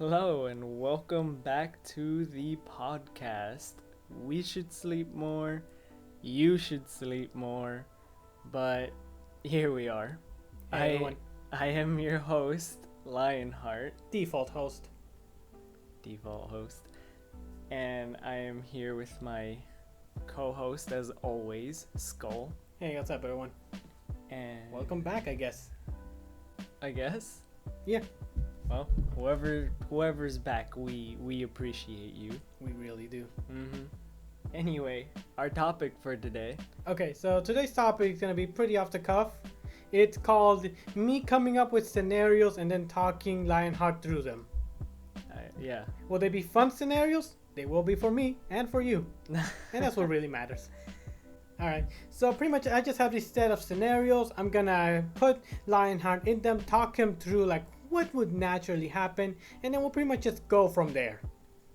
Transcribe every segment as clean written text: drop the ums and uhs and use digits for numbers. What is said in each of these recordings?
Hello and welcome back to the podcast. We should sleep more, you should sleep more, but here we are. Hey, everyone. I am your host, Lionheart, Default host. default host, and I am here with my co-host as always, Skull. Hey, what's up, everyone? And Welcome back, I guess. I guess. Yeah. Well, whoever's back, we appreciate you. We really do. Anyway, our topic for today. Okay, so today's topic is going to be pretty off the cuff. It's called me coming up with scenarios and then talking Lionheart through them. Yeah. Will they be fun scenarios? They will be for me and for you. And that's what really matters. Alright, so pretty much I just have this set of scenarios. I'm gonna put Lionheart in them, talk him through like what would naturally happen, and then we'll pretty much just go from there.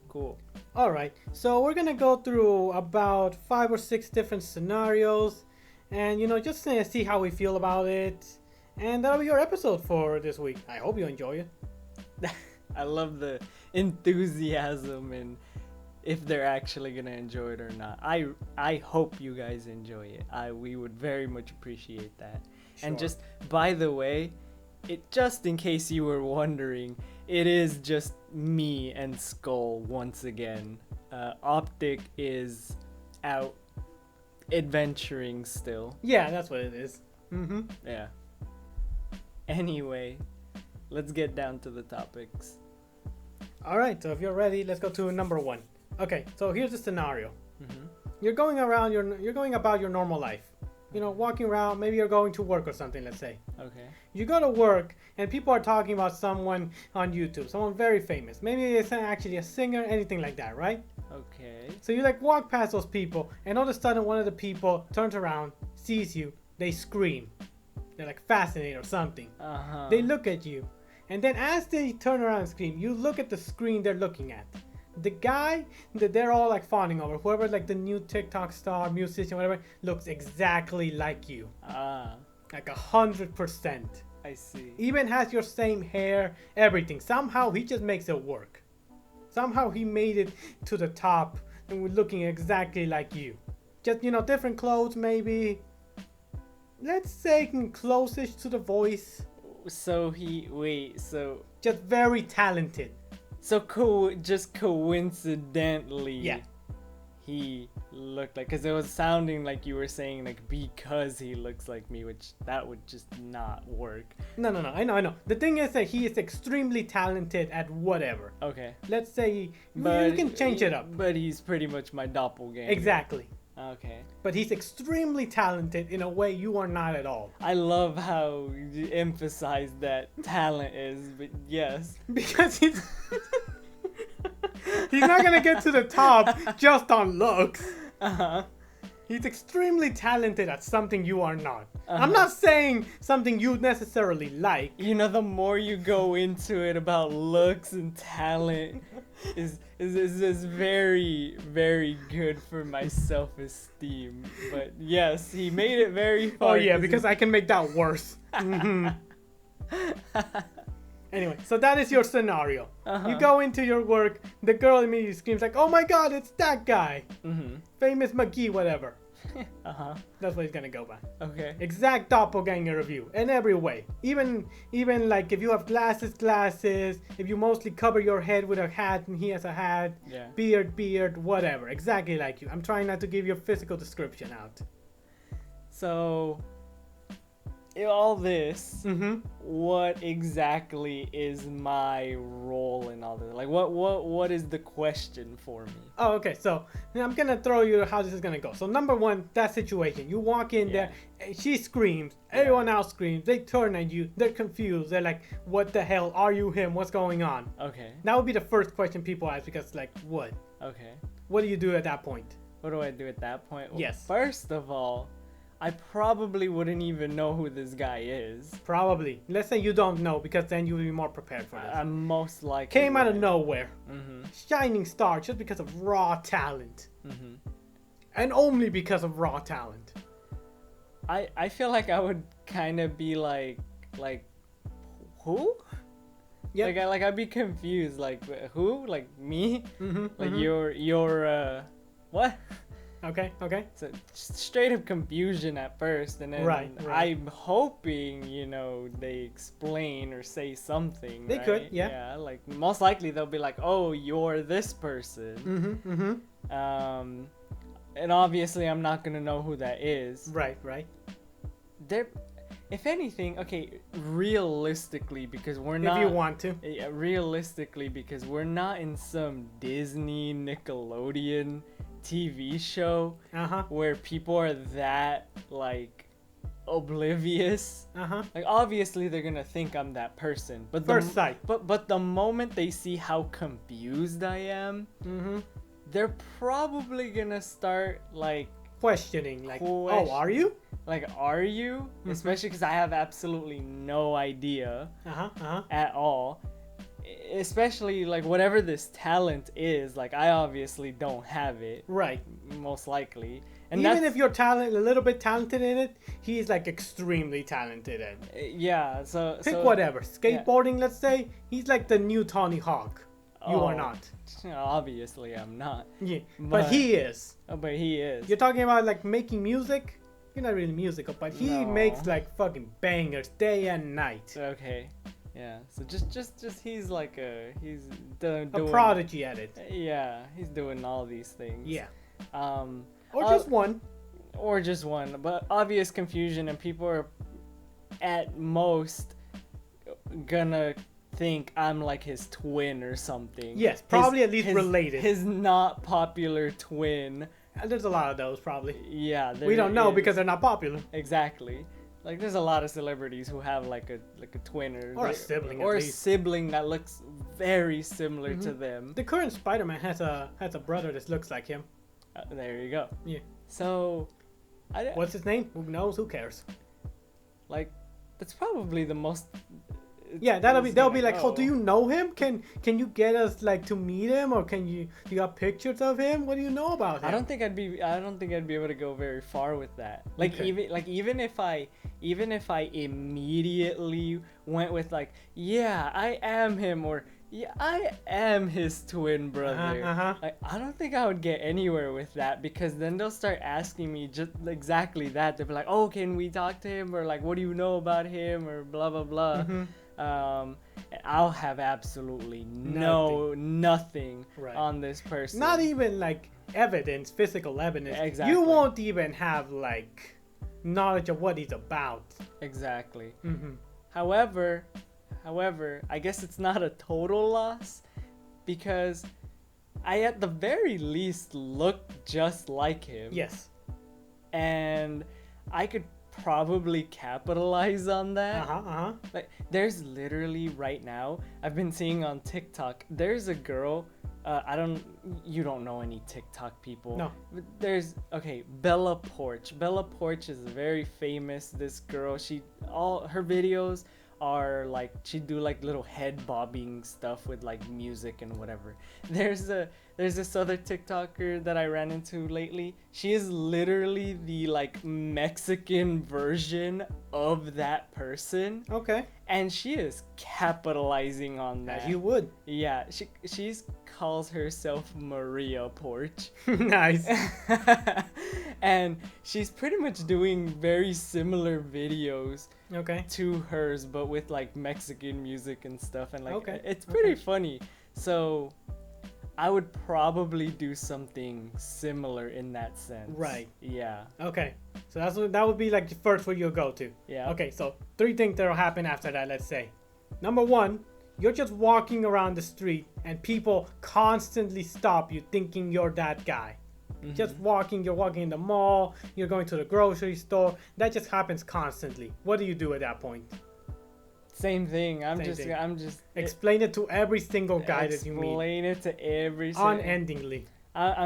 Cool. Alright, so we're gonna go through about 5 or 6 different scenarios and just see how we feel about it. And that'll be your episode for this week. I hope you enjoy it. I love the enthusiasm and if they're actually gonna enjoy it or not. I hope you guys enjoy it. We would very much appreciate that. Sure. And just by the way, just in case you were wondering, it is just me and Skull once again. Optic is out adventuring still. Yeah, that's what it is. Yeah. Anyway, let's get down to the topics. Alright, so if you're ready, let's go to number 1. Okay, so here's the scenario. You're going about your normal life. Walking around, maybe you're going to work or something, let's say. Okay. You go to work and people are talking about someone on YouTube, someone very famous. Maybe it's actually a singer, anything like that, right? Okay. So you walk past those people and all of a sudden one of the people turns around, sees you, they scream. They're fascinated or something. Uh-huh. They look at you. And then as they turn around and scream, you look at the screen they're looking at. The guy that they're all fawning over, whoever the new TikTok star, musician, whatever, looks exactly like you. 100%. I see. Even has your same hair, everything. Somehow he just makes it work. Somehow he made it to the top and we're looking exactly like you. Just, different clothes maybe. Let's say close-ish to the voice. So Just very talented. So just coincidentally, Yeah. he looked because it was sounding like you were saying because he looks like me, which that would just not work. No, I know. The thing is that he is extremely talented at whatever. Okay. Let's say you can change it up. But he's pretty much my doppelganger. Exactly. Okay. But he's extremely talented in a way you are not at all. I love how you emphasize that talent is, but yes. Because he's not gonna get to the top just on looks. Uh-huh. He's extremely talented at something you are not. Uh-huh. I'm not saying something you necessarily like. The more you go into it about looks and talent is very, very good for my self-esteem. But yes, he made it very Oh hard. yeah, because I can make that worse. Anyway, so that is your scenario. Uh-huh. You go into your work, the girl immediately screams oh my god, it's that guy. Famous McGee, whatever. Uh-huh. That's what he's gonna go by. Okay. Exact doppelganger review in every way. Even if you have glasses, if you mostly cover your head with a hat and he has a hat, Yeah. beard, whatever. Exactly like you. I'm trying not to give you a physical description out. So, in all this, Mm-hmm. what exactly is my role in all this? What is the question for me? Oh, okay. So I'm gonna throw you how this is gonna go. So number 1, that situation. You walk in there, she screams, everyone else screams, they turn at you, they're confused, they're like, what the hell, are you him? What's going on? Okay. That would be the first question people ask because what? Okay. What do you do at that point? What do I do at that point? Well, Yes. First of all, I probably wouldn't even know who this guy is. Probably. Let's say you don't know because then you'll be more prepared for this. I'm most likely Came out of right. nowhere. Mm-hmm. Shining star just because of raw talent. Mm-hmm. And only because of raw talent. I feel like I would kind of be like, who? Yeah. I'd be confused. Like, who? Like me? Like mm-hmm. you're what? Okay. So straight up confusion at first, and then Right. I'm hoping they explain or say something. They right? could, yeah. Yeah, like most likely they'll be like, "Oh, you're this person." And obviously I'm not gonna know who that is. Right. There, if anything, okay, realistically, because we're not. If you want to. Yeah, realistically, because we're not in some Disney Nickelodeon TV show where people are that like oblivious. Like obviously they're gonna think I'm that person, but First sight. But the moment they see how confused I am, they're probably gonna start like questioning, like, oh, are you? Like, are you? Especially because I have absolutely no idea at all. Especially like whatever this talent is, like I obviously don't have it. Right. Most likely. And even if you're a little bit talented in it, he's like extremely talented in it. Yeah, so pick whatever. Skateboarding, let's say, he's like the new Tony Hawk. You are not. Obviously I'm not. Yeah, but he is. Oh, but he is. You're talking about like making music? You're not really musical, but he makes like fucking bangers day and night. Okay. Yeah, so just he's like he's doing a prodigy at it. Yeah, he's doing all these things. Yeah. Or just one. Or just one, but obvious confusion, and people are at most gonna think I'm like his twin or something. Yes, probably at least related. His not popular twin. There's a lot of those probably. Yeah, we don't know because they're not popular. Exactly. Like there's a lot of celebrities who have like a twin or a sibling, or a sibling that looks very similar to them. The current Spider-Man has a brother that looks like him. There you go. Yeah. So, what's his name? Who knows? Who cares? Like, that's probably the most. Yeah, they'll be like, oh, do you know him? Can you get us like to meet him, or you got pictures of him? What do you know about him? I don't think I'd be able to go very far with that. Like even if I immediately went with like, yeah, I am him, or yeah, I am his twin brother. Like, I don't think I would get anywhere with that, because then they'll start asking me just exactly that. They'll be like, oh, can we talk to him, or like, what do you know about him, or blah blah blah. And I'll have absolutely nothing on this person. Not even like evidence, physical evidence. Exactly. You won't even have like knowledge of what he's about. Exactly. However, I guess it's not a total loss, because I at the very least look just like him. Yes. And I could probably capitalize on that. Like, there's literally right now, I've been seeing on TikTok, there's a girl, you don't know any TikTok people. No. There's, Bella Porch. Bella Porch is very famous, this girl. All her videos are like, she'd do like little head bobbing stuff with like music and whatever. There's this other TikToker that I ran into lately. She is literally the like Mexican version of that person. Okay. And she is capitalizing on that. As you would. Yeah, she calls herself Maria Porch. Nice. And she's pretty much doing very similar videos to hers, but with like Mexican music and stuff, and like it's pretty funny. So I would probably do something similar in that sense. Right. Yeah. Okay. So that would be like the first where you'll go to. Yeah. Okay, so 3 things that'll happen after that, let's say. Number 1, you're just walking around the street and people constantly stop you thinking you're that guy. Just you're walking in the mall, you're going to the grocery store. That just happens constantly. What do you do at that point? Same thing. I'm just explain it to every single guy that you meet. Explain it to every unendingly. I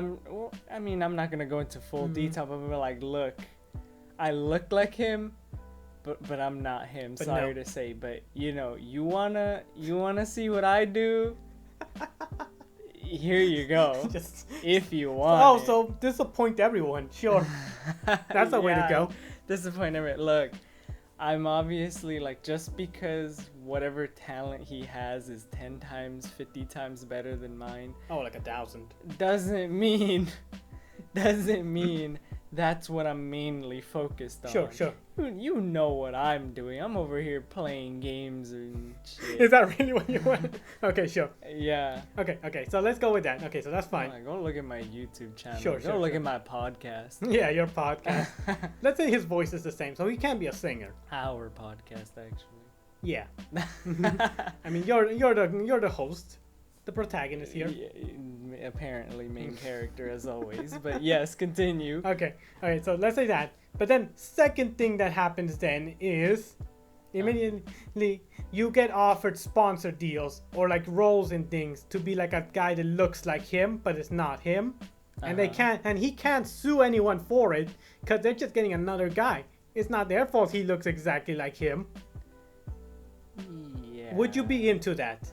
mean, I'm not gonna go into full detail, but we're like, look, I look like him, but I'm not him. But sorry to say, but you wanna see what I do? Here you go. If you want. So disappoint everyone. Sure. That's the way to go. Disappoint everyone. Look, I'm obviously like, just because whatever talent he has is 10 times, 50 times better than mine, Oh, like 1,000. doesn't mean that's what I'm mainly focused on. Sure. You know what I'm doing. I'm over here playing games and shit. Is that really what you want? Okay, sure. Yeah. Okay, so let's go with that. Okay, so that's fine. Go look at my YouTube channel. Sure, Go look sure. at my podcast. Yeah, your podcast. Let's say his voice is the same, so he can be a singer. Our podcast, actually. Yeah. I mean, you're the host, the protagonist here. Yeah, apparently main character as always. But yes, continue. Okay, so let's say that. But then, second thing that happens then is immediately you get offered sponsor deals or like roles and things to be like a guy that looks like him, but it's not him. And he can't sue anyone for it because they're just getting another guy. It's not their fault he looks exactly like him. Yeah. Would you be into that?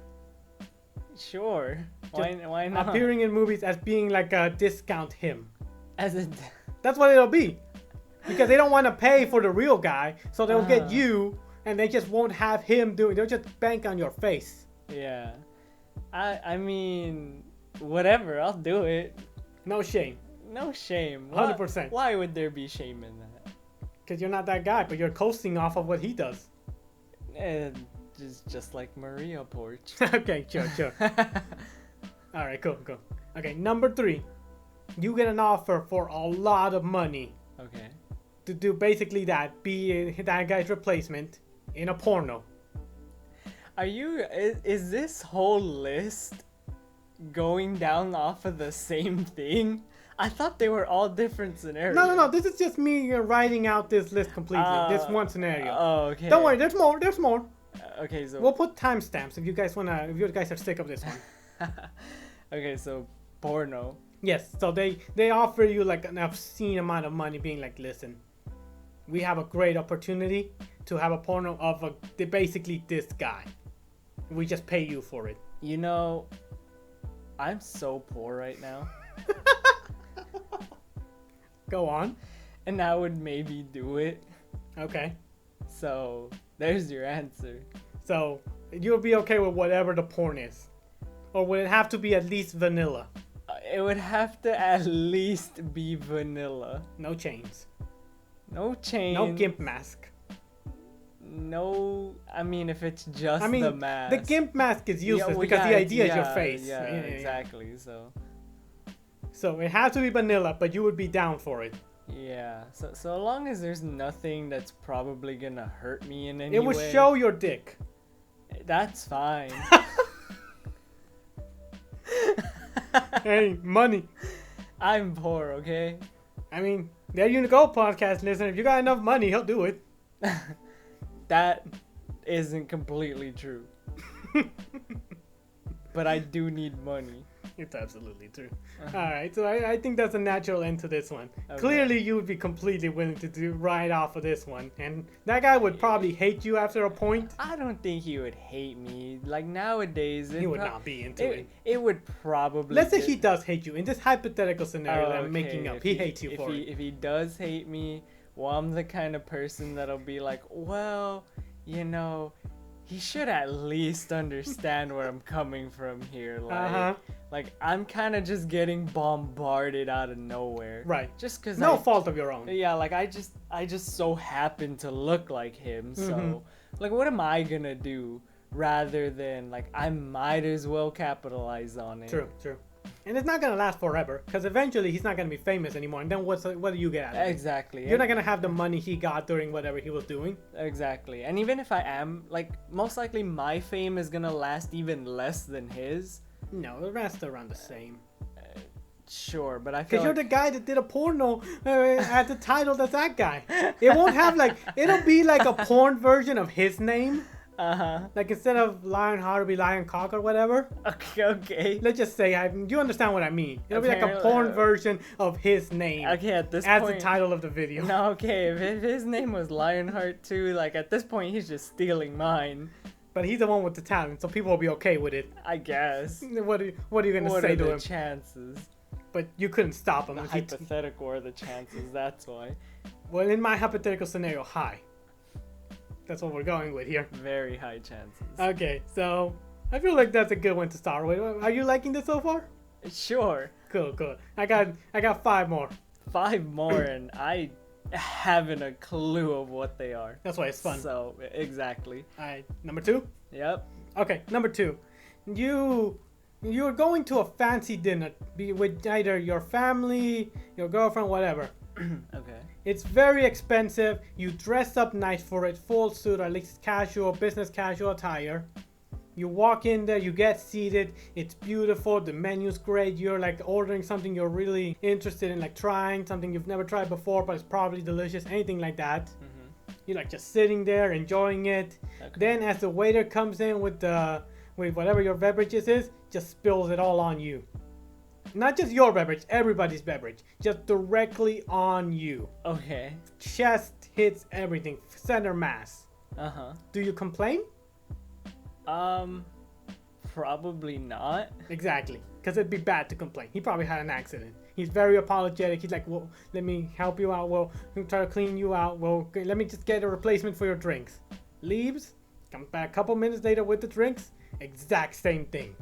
Sure. Why not? Appearing in movies as being like a discount him. As a That's what it'll be. Because they don't want to pay for the real guy, so they'll get you, and they just won't have him do it. They'll just bank on your face. Yeah. I mean, whatever. I'll do it. No shame. No shame. 100%. Why would there be shame in that? Because you're not that guy, but you're coasting off of what he does. Just like Maria Porch. Okay, sure. Alright, cool. Okay, number 3. You get an offer for a lot of money. Okay. To do basically that. Be that guy's replacement in a porno. Is this whole list going down off of the same thing? I thought they were all different scenarios. No. This is just me writing out this list completely. This one scenario. Oh, okay. Don't worry, there's more. Okay, so We'll put timestamps if you guys are sick of this one. okay, so porno. Yes, so they offer you like an obscene amount of money, being like, listen, we have a great opportunity to have a porno of basically this guy. We just pay you for it. You know, I'm so poor right now. Go on. And I would maybe do it. Okay. So, there's your answer. So, you'll be okay with whatever the porn is? Or would it have to be at least vanilla? It would have to at least be vanilla. No chains. No chain. No gimp mask. No, I mean, if it's just the mask. The gimp mask is useless because the idea is your face. Yeah, exactly. So it has to be vanilla, but you would be down for it. Yeah. So long as there's nothing that's probably gonna hurt me in any way. It would show your dick. That's fine. Hey, money. I'm poor, okay? I mean, there you go, podcast listener. If you got enough money, he'll do it. That isn't completely true. But I do need money. It's absolutely true. Alright, so I think that's a natural end to this one. Okay. Clearly, you would be completely willing to do right off of this one. And that guy would probably hate you after a point. I don't think he would hate me. Like, nowadays... He would not be into it. It would probably... Let's say he does hate you. In this hypothetical scenario that I'm making up, he hates you for it. If he does hate me, well, I'm the kind of person that'll be like, well, you know... He should at least understand where I'm coming from here. Like I'm kind of just getting bombarded out of nowhere. Right. Just because no fault of your own. Yeah, like I just so happen to look like him. So, like, what am I gonna do rather than like I might as well capitalize on it. True. And it's not gonna last forever because eventually he's not gonna be famous anymore. And then what do you get out of it? Exactly. You're not gonna have the money he got during whatever he was doing. Exactly. And even if I am, like, most likely my fame is gonna last even less than his. No, the rest are around the same. Sure, but I feel because you're the guy that did a porno at the title that's that guy. It won't have like it'll be like a porn version of his name. Like instead of Lionheart, it'll be Lioncock or whatever. Okay. Let's just say you understand what I mean. It'll be like a porn version of his name. Okay, at this as point, the title of the video. No, okay. If his name was Lionheart too, like at this point, he's just stealing mine. But he's the one with the talent, so people will be okay with it. I guess. What are you gonna say to him? What are the chances? But you couldn't stop him. The hypothetical are the chances. That's why. Well, in my hypothetical scenario, high. That's what we're going with here. Very high chances. Okay, so I feel like that's a good one to start with. Are you liking this so far? Sure. Cool. I got 5 more. 5 more, and I haven't a clue of what they are. That's why it's fun. So, exactly. All right, number 2. Yep. Okay, number 2. You're going to a fancy dinner with either your family, your girlfriend, whatever. Okay. It's very expensive. You dress up nice for it, full suit, or at least casual, business casual attire. You walk in there, you get seated. It's beautiful. The menu's great. You're like ordering something you're really interested in, like trying something you've never tried before, but it's probably delicious. Anything like that. Mm-hmm. You're like just sitting there enjoying it. Okay. Then as the waiter comes in with whatever your beverages is, just spills it all on you. Not just your beverage, everybody's beverage. Just directly on you. Okay. Chest hits everything. Center mass. Uh-huh. Do you complain? Probably not. Exactly. Because it'd be bad to complain. He probably had an accident. He's very apologetic. He's like, well, let me help you out. Well, I'm try to clean you out. Well, okay, let me just get a replacement for your drinks. Leaves. Comes back a couple minutes later with the drinks. Exact same thing.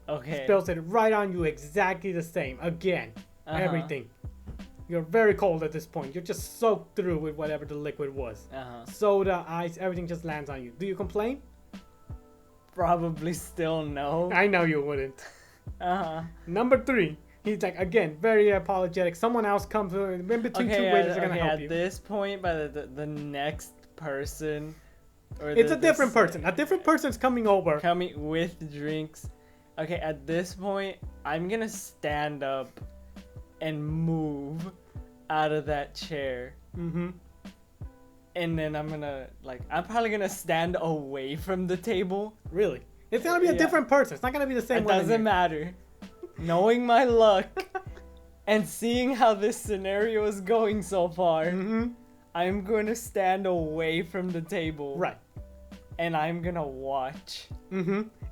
Okay. Spills it right on you, exactly the same. Again, everything. You're very cold at this point. You're just soaked through with whatever the liquid was. Soda, ice, everything just lands on you. Do you complain? Probably still no. I know you wouldn't. Number 3. He's like, again, very apologetic. Someone else comes in between 2 waiters are gonna help you. At this point, by the next person, or it's a different person. A different person's coming over. Coming with drinks. Okay, at this point, I'm gonna stand up and move out of that chair. Mm-hmm. And then I'm probably gonna stand away from the table. Really? It's gonna be a different person. It's not gonna be the same It one. doesn't matter. Knowing my luck and seeing how this scenario is going so far, I'm gonna stand away from the table. Right. And I'm gonna watch.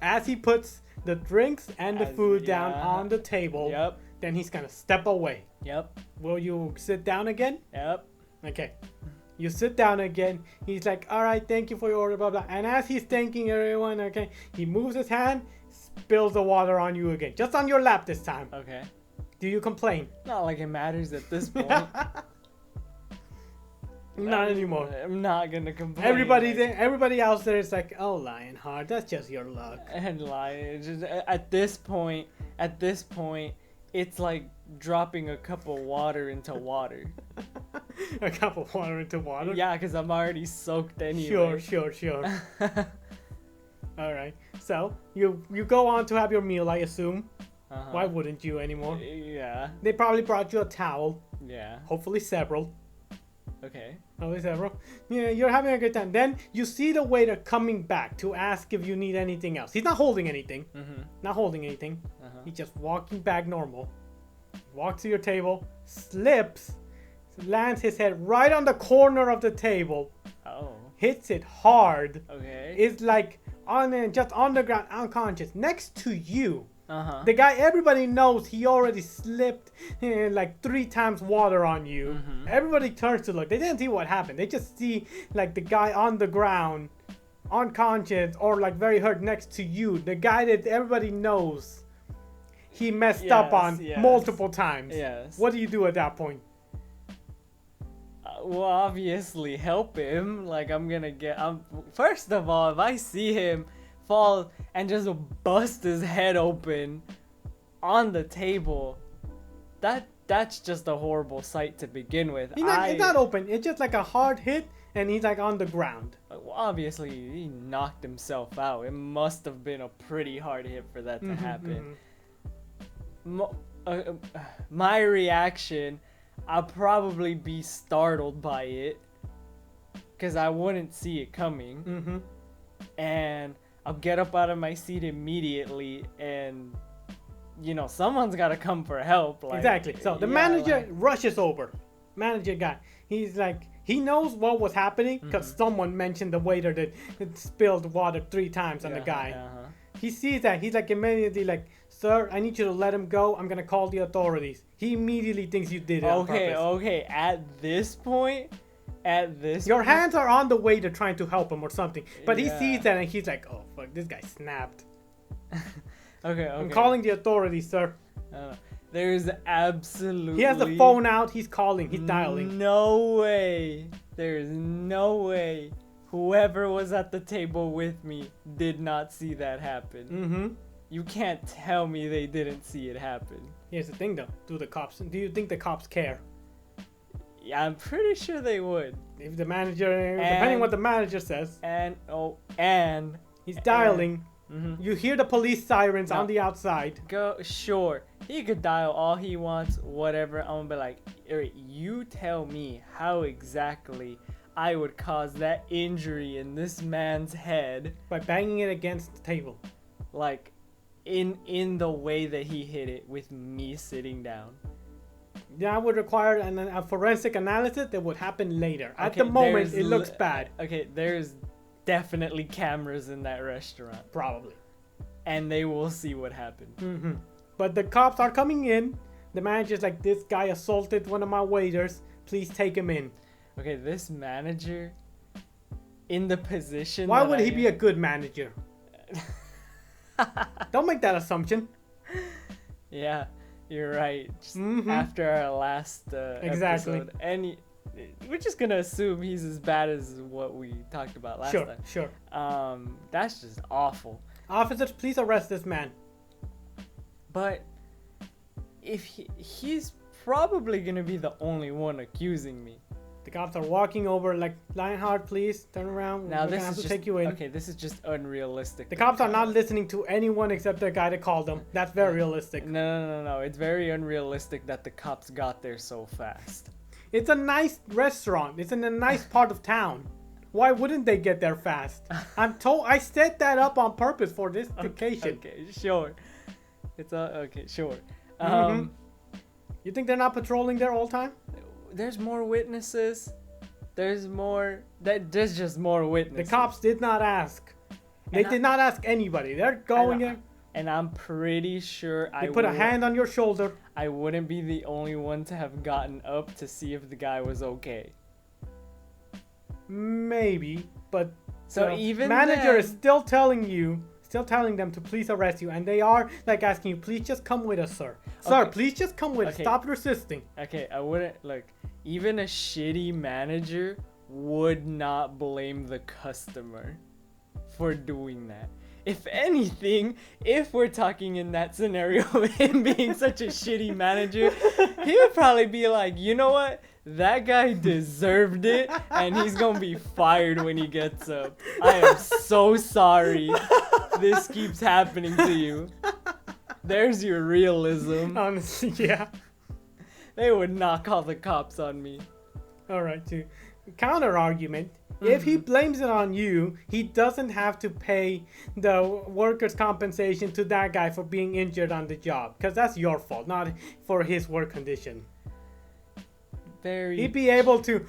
As he puts the drinks and the food down on the table. Yep. Then he's gonna step away. Yep. Will you sit down again? Yep. Okay. You sit down again. He's like, all right, thank you for your order, blah, blah. And as he's thanking everyone, okay, he moves his hand, spills the water on you again. Just on your lap this time. Okay. Do you complain? Not like it matters at this point. Not anymore. I'm not gonna complain. Everybody else there is like, oh, Lionheart, that's just your luck. And at this point, it's like dropping a cup of water into water. A cup of water into water? Yeah, because I'm already soaked anyway. Sure. All right. So you go on to have your meal, I assume. Why wouldn't you anymore? Yeah. They probably brought you a towel. Yeah. Hopefully several. Okay. Hopefully several. Yeah, you're having a good time. Then you see the waiter coming back to ask if you need anything else. He's not holding anything. Not holding anything. He's just walking back normal. Walks to your table, slips, lands his head right on the corner of the table. Oh. Hits it hard. Okay. It's like just on the ground, unconscious, next to you. Uh-huh. The guy, everybody knows he already slipped like 3 times water on you. Mm-hmm. Everybody turns to look. They didn't see what happened. They just see like the guy on the ground, unconscious or like very hurt next to you. The guy that everybody knows he messed up on multiple times. Yes. What do you do at that point? Well, obviously help him. Like first of all, if I see him fall and just bust his head open on the table, that's just a horrible sight to begin with. It's not open. It's just like a hard hit, and he's like on the ground. Well, obviously, he knocked himself out. It must have been a pretty hard hit for that to happen. My reaction, I'll probably be startled by it, because I wouldn't see it coming. And I'll get up out of my seat immediately, and someone's got to come for help. Exactly. So the manager rushes over. Manager guy. He's like, he knows what was happening because someone mentioned the waiter that spilled water 3 times on the guy. He sees that. He's like immediately like, sir, I need you to let him go. I'm going to call the authorities. He immediately thinks you did it on purpose. Okay. At this point, at this Your point- hands are on the waiter trying to help him or something. But he Yeah. sees that and he's like, oh, fuck, this guy snapped. Okay. I'm calling the authorities, sir. There's absolutely. He has the phone out. He's calling. He's dialing. No way. There's no way. Whoever was at the table with me did not see that happen. Mm-hmm. You can't tell me they didn't see it happen. Here's the thing, though. Do you think the cops care? Yeah, I'm pretty sure they would. If the manager, depending what the manager says, And he's dialing. Mhm. You hear the police sirens No. on the outside. Go, sure. He could dial all he wants, whatever. I'm gonna be like, Eric, you tell me how exactly I would cause that injury in this man's head, By banging it against the table. like, in the way that he hit it with me sitting down. That would require a forensic analysis that would happen later. At Okay, the moment, there's it looks li- bad. Okay, there's definitely cameras in that restaurant, Probably. and they will see what happened. Mm-hmm. But the cops are coming in. The manager's like, this guy assaulted one of my waiters. Please take him in. Okay, this manager, in the position. Why that would I he be a am- good manager? Don't make that assumption. Yeah, you're right. Just Mhm. after our last Exactly. episode, we're just gonna assume he's as bad as what we talked about last time. Sure. That's just awful. Officers, please arrest this man. But if he's probably gonna be the only one accusing me. The cops are walking over like, Lionheart, please turn around. Now We're this gonna have is to just take you in. okay. This is just unrealistic. The cops are not listening to anyone except the guy that called them. That's very realistic. No. It's very unrealistic that the cops got there so fast. It's a nice restaurant. It's in a nice part of town. Why wouldn't they get there fast? I set that up on purpose for this occasion. Okay, sure. It's okay, sure. Mhm. You think they're not patrolling there all the time? There's more witnesses. There's just more The witnesses. cops did not ask. They And did not ask anybody. They're going in. And I'm pretty sure They put a hand on your shoulder. I wouldn't be the only one to have gotten up to see if the guy was okay. Maybe, but So the even manager then- is still telling them to please arrest you, and they are like asking you, please just come with us, sir. Sir, Okay. please just come with us. Okay. Stop resisting. Okay, I wouldn't even a shitty manager would not blame the customer for doing that. If anything, if we're talking in that scenario of him being such a shitty manager, he would probably be like, you know what? That guy deserved it, and he's gonna be fired when he gets up. I am so sorry this keeps happening to you. There's your realism. Honestly, yeah. They would not call the cops on me. All right, to counter argument, if he blames it on you, he doesn't have to pay the workers' compensation to that guy for being injured on the job, because that's your fault, not for his work condition. Very. He'd be able to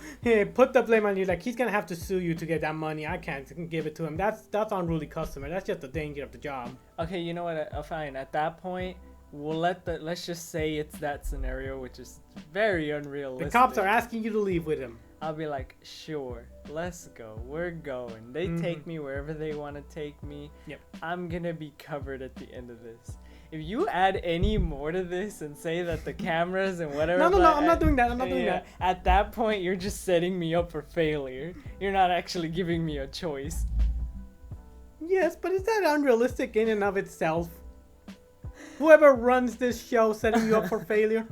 put the blame on you, like he's gonna have to sue you to get that money. I can't give it to him. That's unruly customer. That's just the danger of the job. Okay, you know what? Fine. At that point, let's just say it's that scenario, which is very unrealistic. The cops are asking you to leave with him. I'll be like, sure, let's go. We're going. They take me wherever they want to take me. Yep. I'm gonna be covered at the end of this. If you add any more to this and say that the cameras and whatever. No, I'm not doing that. I'm not doing that. At that point, you're just setting me up for failure. You're not actually giving me a choice. Yes, but is that unrealistic in and of itself? Whoever runs this show setting you up for failure?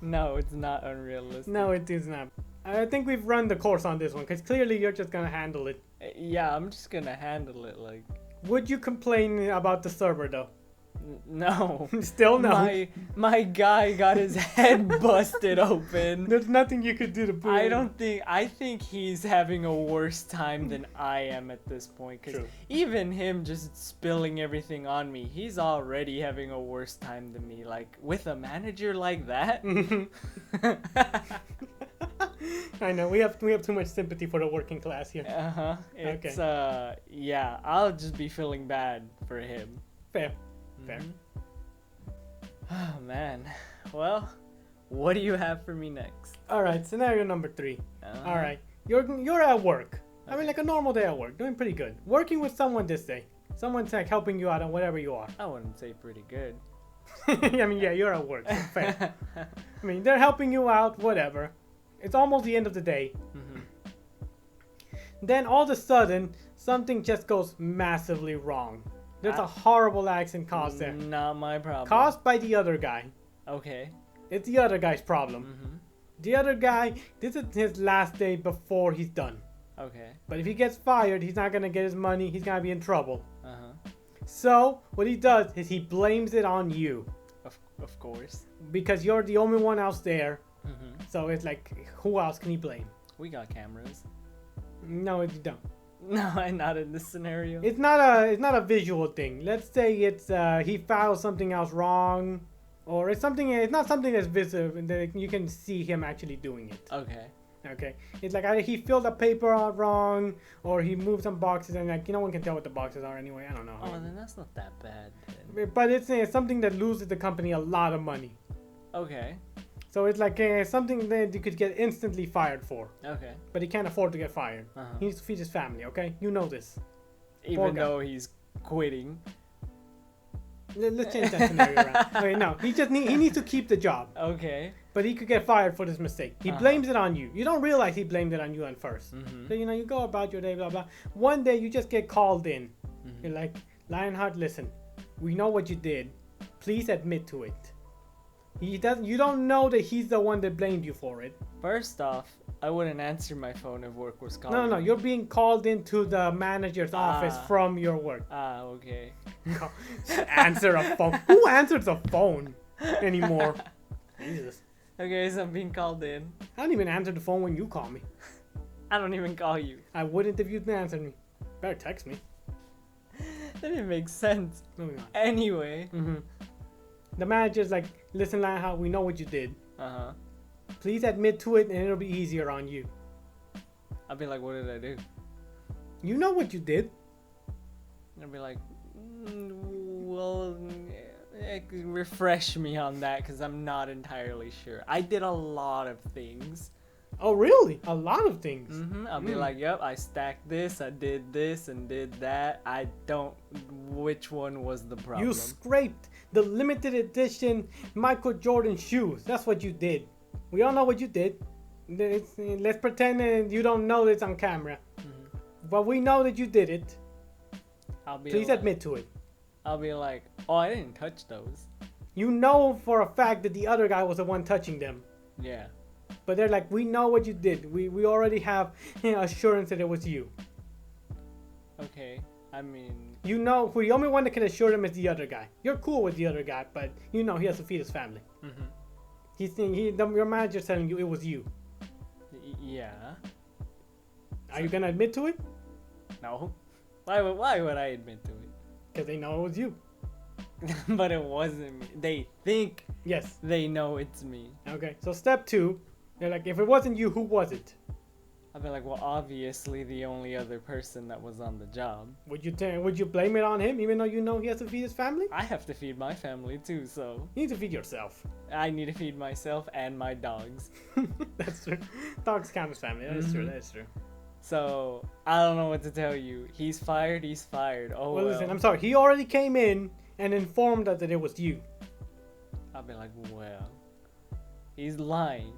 No, it's not unrealistic. No, it is not. I think we've run the course on this one, because clearly you're just gonna handle it. Yeah, I'm just gonna handle it like. Would you complain about the server though? No. Still no. My guy got his head busted open. There's nothing you could do to prove I think he's having a worse time than I am at this point. Because True. even him just spilling everything on me, he's already having a worse time than me. Like, with a manager like that? I know, we have too much sympathy for the working class here. Uh-huh. It's, yeah, I'll just be feeling bad for him. Fair. Oh, man. Well, What do you have for me next? All right, scenario number 3. All right, you're at work. I mean, Okay. like a normal day at work, doing pretty good. Working with someone this day. Someone's like helping you out on whatever you are. I wouldn't say pretty good. I mean, yeah, you're at work. So fair. I mean, they're helping you out, whatever. It's almost the end of the day. Mhm. Then all of a sudden, something just goes massively wrong. There's a horrible accident caused there. Not my problem. Caused by the other guy. Okay. It's the other guy's problem. Mhm. The other guy, this is his last day before he's done. Okay. But if he gets fired, he's not gonna get his money. He's gonna be in trouble. Uh huh. So what he does is he blames it on you Of course. because you're the only one out there. Mhm. So it's like, who else can he blame? We got cameras. No, you don't. No, not in this scenario. It's not a visual thing. Let's say it's he filed something else wrong, or it's not something that's visible that you can see him actually doing it. Okay. Okay, it's like either he filled a paper out wrong, or he moved some boxes, and like no one can tell what the boxes are anyway. I don't know. Oh, then that's not that bad. Then. But it's something that loses the company a lot of money. Okay. So it's like something that you could get instantly fired for, Okay. but he can't afford to get fired. Uh-huh. He needs to feed his family. Okay, you know this. Even guy. though he's quitting. Let's change that scenario around. Okay, no, he needs to keep the job. Okay. But he could get fired for this mistake. He blames it on you. You don't realize he blamed it on you at first. Mhm. So, you go about your day, blah, blah. One day, you just get called in. Mhm. You're like, Lionheart, listen. We know what you did. Please admit to it. You don't know that he's the one that blamed you for it. First off, I wouldn't answer my phone if work was calling. No. me. You're being called into the manager's office from your work. Ah, okay. Answer a phone. Who answers a phone anymore? Jesus. Okay, so I'm being called in. I don't even answer the phone when you call me. I don't even call you. I wouldn't if you'd answered me. Better text me. That didn't make sense. Moving on. Anyway. The manager's like, listen, Lionheart, we know what you did. Uh-huh. Please admit to it and it'll be easier on you. I'll be like, what did I do? You know what you did. And I'll be like, well, refresh me on that because I'm not entirely sure. I did a lot of things. Oh, really? A lot of things. I'll be like, yep, I stacked this, I did this, and did that. I don't. Which one was the problem? You scraped the limited edition Michael Jordan shoes. That's what you did. We all know what you did. Let's pretend that you don't know this on camera. But we know that you did it. I'll be Please like, admit to it. I'll be like, oh, I didn't touch those. You know for a fact that the other guy was the one touching them. Yeah. But they're like, we know what you did. We already have assurance that it was you. Okay. I mean. You know, the only one that can assure him is the other guy. You're cool with the other guy, but you know he has to feed his family. Your manager's telling you it was you. Yeah. Are you gonna admit to it? No. Why would I admit to it? Because they know it was you. But it wasn't me. They think Yes. they know it's me. Okay. So step 2, they're like, if it wasn't you, who was it? I'll be like, well, obviously the only other person that was on the job. Would you blame it on him, even though you know he has to feed his family? I have to feed my family too, so You need to feed yourself. I need to feed myself and my dogs. That's true. Dogs count as family. That is true. That is true. So I don't know what to tell you. He's fired. He's fired. Oh Well, listen, I'm sorry. He already came in and informed us that it was you. I'll be like, well, he's lying.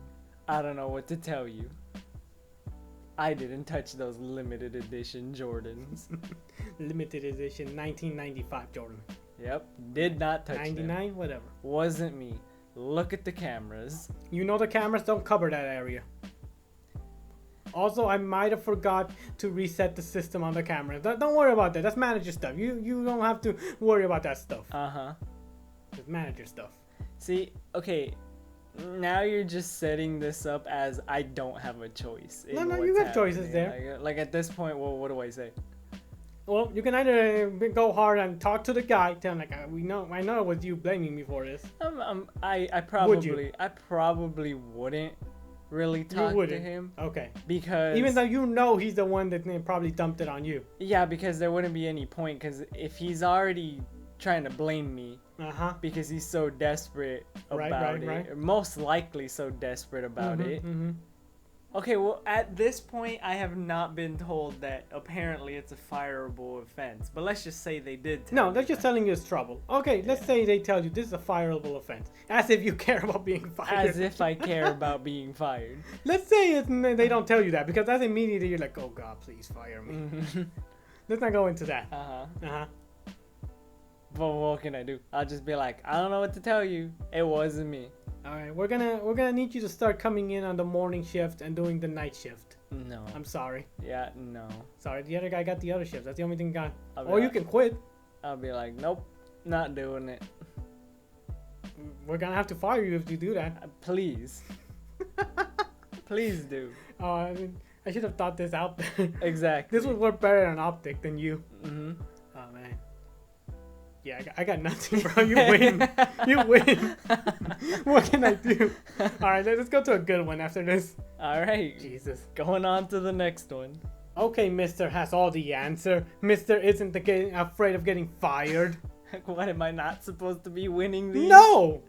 I don't know what to tell you. I didn't touch those limited edition Jordans. Limited edition 1995 Jordan. Yep, did not touch 99, them. whatever. Wasn't me. Look at the cameras. You know the cameras don't cover that area. Also, I might have forgot to reset the system on the camera. Don't worry about that. That's manager stuff. You don't have to worry about that stuff. Uh-huh. It's manager stuff. See, okay, now you're just setting this up as I don't have a choice. in No, you what's have choices happening. there. Like at this point, well, what do I say? Well, you can either go hard and talk to the guy, tell him like, I know it was you blaming me for this. I probably wouldn't really talk to him. Okay. Because Even though you know he's the one that probably dumped it on you. yeah, because there wouldn't be any point. Because if he's already trying to blame me Uh-huh. because he's so desperate Right, about right, it. right. Or most likely so desperate about it. Mm-hmm. Okay, well, at this point, I have not been told that apparently it's a fireable offense. But let's just say they did tell No, me they're just that. telling you it's trouble. Okay, let's Yeah. say they tell you this is a fireable offense. As if you care about being fired. As if I care about being fired. Let's say they don't tell you that, because that's immediately you're like, oh God, please fire me. Mhm. Let's not go into that. Uh-huh. Uh-huh. But what can I do? I'll just be like, I don't know what to tell you. It wasn't me. All right, we're gonna need you to start coming in on the morning shift and doing the night shift. No. I'm sorry. Yeah, no. Sorry, the other guy got the other shift. That's the only thing he got. I'll be Or you like- can quit. I'll be like, nope, not doing it. We're gonna have to fire you if you do that. Please. Please do. Oh, I mean, I should have thought this out there. Exactly. This would work better on Optic than you. Mm-hmm. Oh man. Yeah, I got nothing, bro. You win. You win. What can I do? All right, let's go to a good one after this. All right. Jesus. Going on to the next one. Okay, Mister has all the answer. Mister isn't afraid of getting fired. What, am I not supposed to be winning these? No!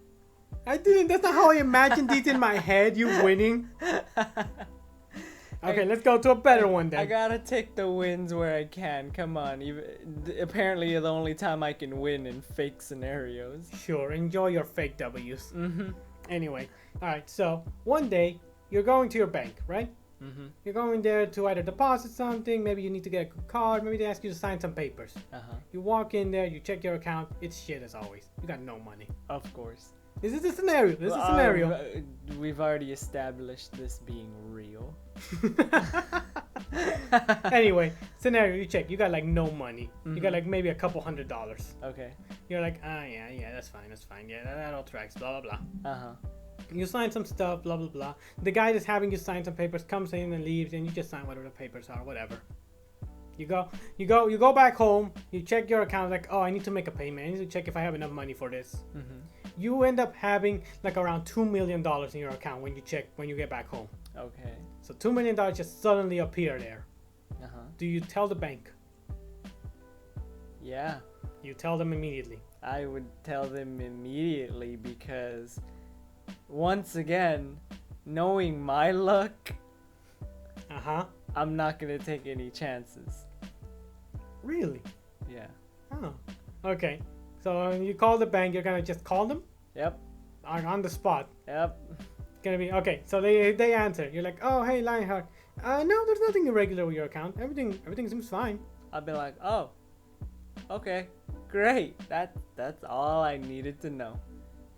I didn't. That's not how I imagined these in my head. You winning. Okay, let's go to a better one then. I gotta take the wins where I can. Come on. Apparently, the only time I can win in fake scenarios. Sure, enjoy your fake W's. Mm-hmm. Anyway, alright, so one day you're going to your bank, right? Mm-hmm. You're going there to either deposit something, maybe you need to get a card, maybe they ask you to sign some papers. Uh-huh. You walk in there, you check your account, it's shit as always. You got no money. Of course. This is a scenario. This is a scenario. We've already established this being real. Anyway, scenario, you check. You got like no money. You got Mhm. like maybe a couple $100s. Okay. You're like, yeah, that's fine. Yeah, that all tracks, blah, blah, blah. Uh-huh. You sign some stuff, blah, blah, blah. The guy that's having you sign some papers comes in and leaves, and you just sign whatever the papers are, whatever. You go back home, you check your account, like, oh, I need to make a payment. I need to check if I have enough money for this. Mm-hmm. You end up having like around $2 million in your account when you get back home. Okay. So $2 million just suddenly appear there. Uh-huh. Do you tell the bank? Yeah. You tell them immediately. I would tell them immediately because, once again, knowing my luck, Uh-huh. I'm not gonna take any chances. Really? Yeah. Oh. Okay. So you call the bank, you're gonna just call them? Yep. On the spot. Yep. Gonna be okay. So they answer. You're like, oh hey Lionheart. No, there's nothing irregular with your account. Everything seems fine. I'll be like, oh, okay, great. That's all I needed to know.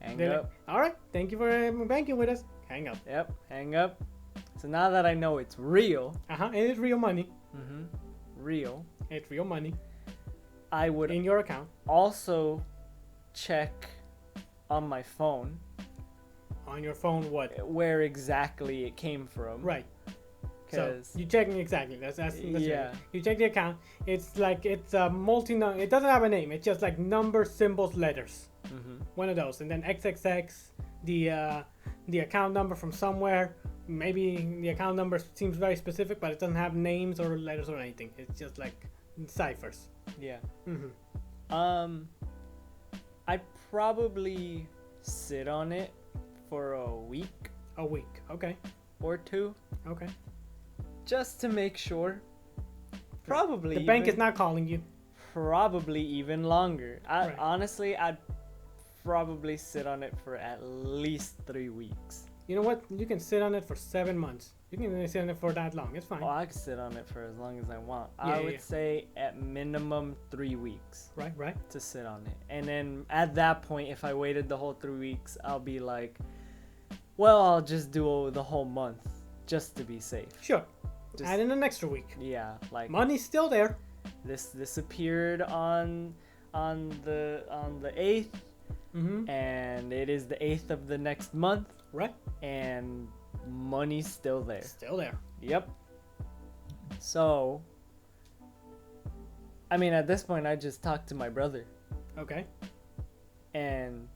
Hang They're up. like, all right, thank you for banking with us. Hang up. Yep. Hang up. So now that I know it's real, And it's real money. real, It's real money I would in your account. also check on my phone On your phone, what? where exactly it came from. Right. So 'Cause- you checking exactly. That's Yeah. right. You check the account. It's like it's a it doesn't have a name. It's just like numbers, symbols, letters. One of those, and then XXX, the account number from somewhere. Maybe the account number seems very specific, but it doesn't have names or letters or anything. It's just like ciphers. Yeah. Mm-hmm. I'd probably sit on it for a week A week. Okay. or two Okay. just to make sure. Probably The bank even- is not calling you. Probably even longer. Right. Honestly, I'd probably sit on it for at least 3 weeks. You know what? You can sit on it for 7 months. You can sit on it for that long. It's fine. Oh, I could sit on it for as long as I want. Yeah, I yeah, would yeah. say at minimum 3 weeks Right. to sit on it. And then at that point, if I waited the whole 3 weeks, I'll be like, well, I'll just do the whole month just to be safe. Sure. Just- Add in an extra week. Yeah, like Money's still there. this appeared on the 8th, Mm-hmm. and it is the 8th of the next month, Right. and money's still there. Still there. Yep. So, I mean, at this point, I just talk to my brother Okay. and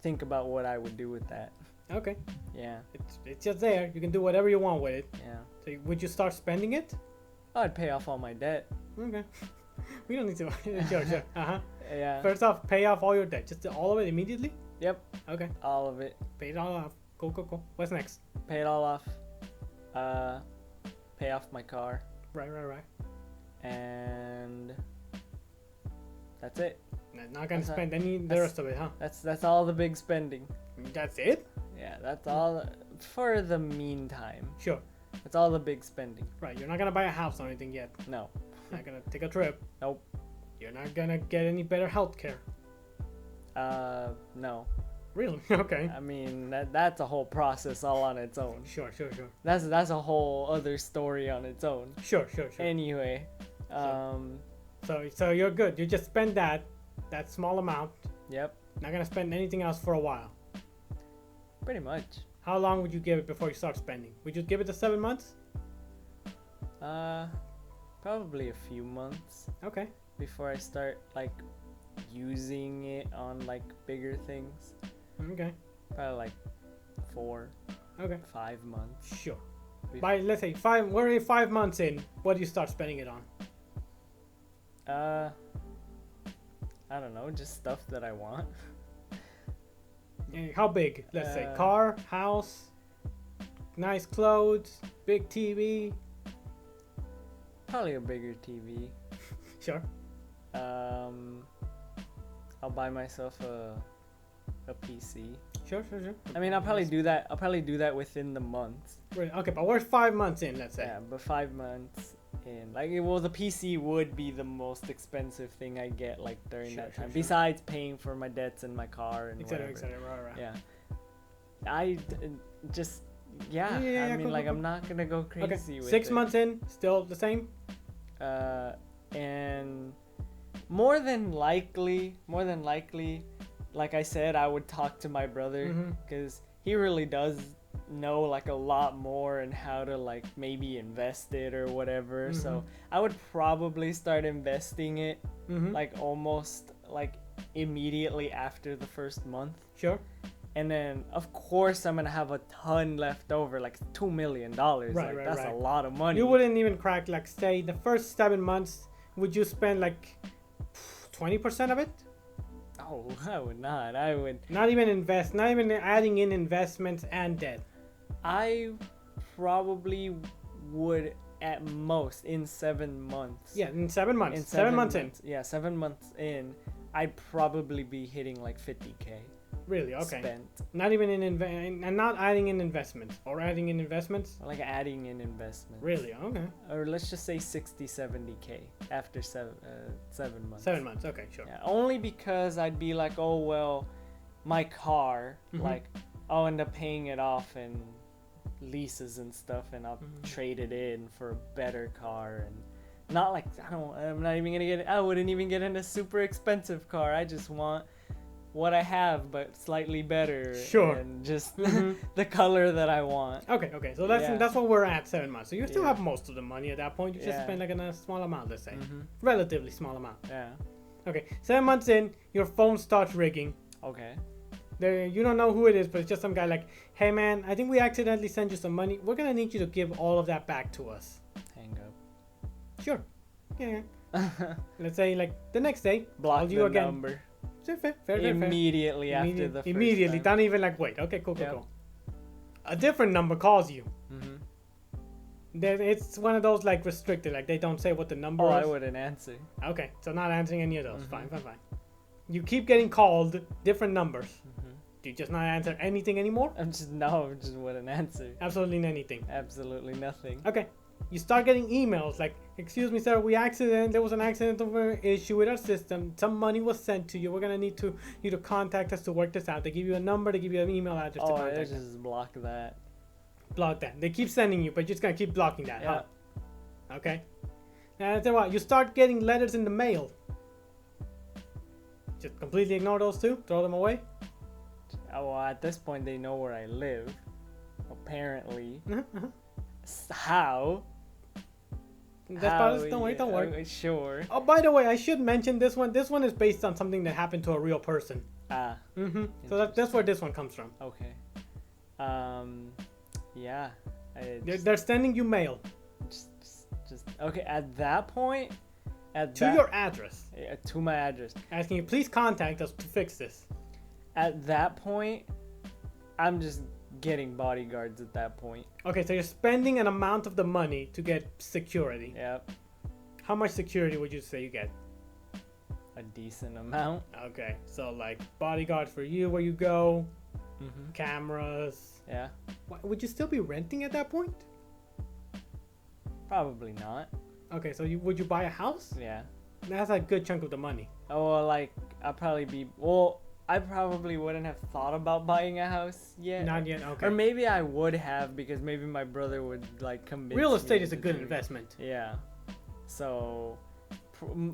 think about what I would do with that. Okay. Yeah, It's just there. You can do whatever you want with it. yeah. So would you start spending it? I'd pay off all my debt. Okay. We don't need to. Sure. Uh huh. Yeah. First off, pay off all your debt. Just all of it immediately? Yep. Okay. All of it. Pay it all off. Cool. What's next? Pay it all off. Pay off my car. Right. And that's it. Not gonna That's spend the rest of it, huh? That's all the big spending. That's it? Yeah, that's all for the meantime. Sure. That's all the big spending. Right, you're not gonna buy a house or anything yet. No. You're not gonna take a trip. Nope. You're not gonna get any better health care. No. Really? Okay. I mean, that's a whole process all on its own. Sure. That's a whole other story on its own. Sure. Anyway, So you're good. You just spend that small amount. Yep. Not gonna spend anything else for a while. Pretty much. How long would you give it before you start spending? Would you give it the 7 months? Probably a few months Okay. before I start like using it on like bigger things. Okay. Probably like 4, Okay. 5 months. Sure. Bef- By let's say we're 5 months in. What do you start spending it on? I don't know, just stuff that I want. How big? Let's say Uh, car, house, nice clothes, big TV. Probably a bigger TV. Sure. I'll buy myself a PC. Sure. I mean, I'll probably do that. I'll probably do that within the month. Right, okay, but we're 5 months in, let's say. Yeah, but 5 months in, like, well, the PC would be the most expensive thing I get like during Sure, that sure, time. sure. Besides paying for my debts and my car and Etc. whatever. Right. Yeah. Just yeah. Yeah, I mean, cool, like, cool. I'm not gonna go Okay. crazy with 6 it. months in, still the same. And more than likely, like I said, I would talk to my brother Mhm. because he really does know like a lot more and how to like maybe invest it or whatever. So Mhm. I would probably start investing it Mm-hmm. like almost like immediately after the first month. Sure. And then of course I'm gonna have a ton left over, like $2 million. Right, Like right, that's right. a lot of money. You wouldn't even crack, like, say, the first 7 months. Would you spend like 20% of it? Oh, I would not. I would. Not even adding in investments and debt. I probably would at most in 7 months. Yeah, in 7 months. In 7 months in. Yeah, 7 months in, I'd probably be hitting like 50K Really? Okay. spent. Not even and not adding in investments or adding in investments. Like adding in investments. Really? Okay. Or let's just say 60, 70K after 7 months. 7 months. Okay, sure. Yeah, only because I'd be like, oh well, my car, Mhm. like I'll end up paying it off in leases and stuff, and I'll Mhm. trade it in for a better car, and not like I wouldn't even get in a super expensive car. I just want what I have, but slightly better. Sure. And just Mhm. the color that I want. Okay. So that's Yeah. that's what we're at, 7 months. So you still Yeah. have most of the money at that point. You just Yeah. spend like a small amount, let's say, Mhm. relatively small amount. Yeah. Okay. 7 months in, your phone starts ringing. Okay. You don't know who it is, but it's just some guy like, hey man, I think we accidentally sent you some money. We're gonna need you to give all of that back to us. Hang Sure. Yeah. up. Let's say like the next day, Block called the you again. number Fair. immediately after Immediate- the first immediately, time. don't even like wait. Okay, cool. Yep. A different number calls you. Mhm. Then it's one of those like restricted, like they don't say what the number Oh, is. I wouldn't answer. Okay, so not answering any of those. Mhm. Fine. You keep getting called different numbers. Mhm. Do you just not answer anything anymore? I just wouldn't answer. Absolutely anything. Absolutely nothing. Okay. You start getting emails like, excuse me, sir, there was an accidental issue with our system. Some money was sent to you. We're gonna need you to contact us to work this out. They give you a number, they give you an email address to Oh, I contact us. just block that. Block that. They keep sending you, but you're just gonna keep blocking that, Yeah. huh? Okay. Now I tell you what, you start getting letters in the mail. Just completely ignore those two, throw them away. Oh, well, at this point, they know where I live. Apparently. Uh-huh. How? That's part of it. Don't worry. Okay, sure. Oh, by the way, I should mention this one. This one is based on something that happened to a real person. Ah, Mm-hmm. So that's where this one comes from. okay. Yeah. They're sending you mail. Just okay. At that point, To your address. Yeah, to my address. Asking you, please contact us to fix this. At that point, I'm just getting bodyguards at that point. Okay, so you're spending an amount of the money to get security. Yep. How much security would you say you get? A decent amount. Okay, so like bodyguard for you where you go, Mm-hmm. cameras. Yeah. Would you still be renting at that point? Probably not. Okay, so would you buy a house? Yeah. That's a good chunk of the money. Oh, well, like, I'd probably be... Well, I probably wouldn't have thought about buying a house yet. Not yet, okay. Or maybe I would have, because maybe my brother would, like, convince Real me estate is a to good do it. investment. Yeah. So,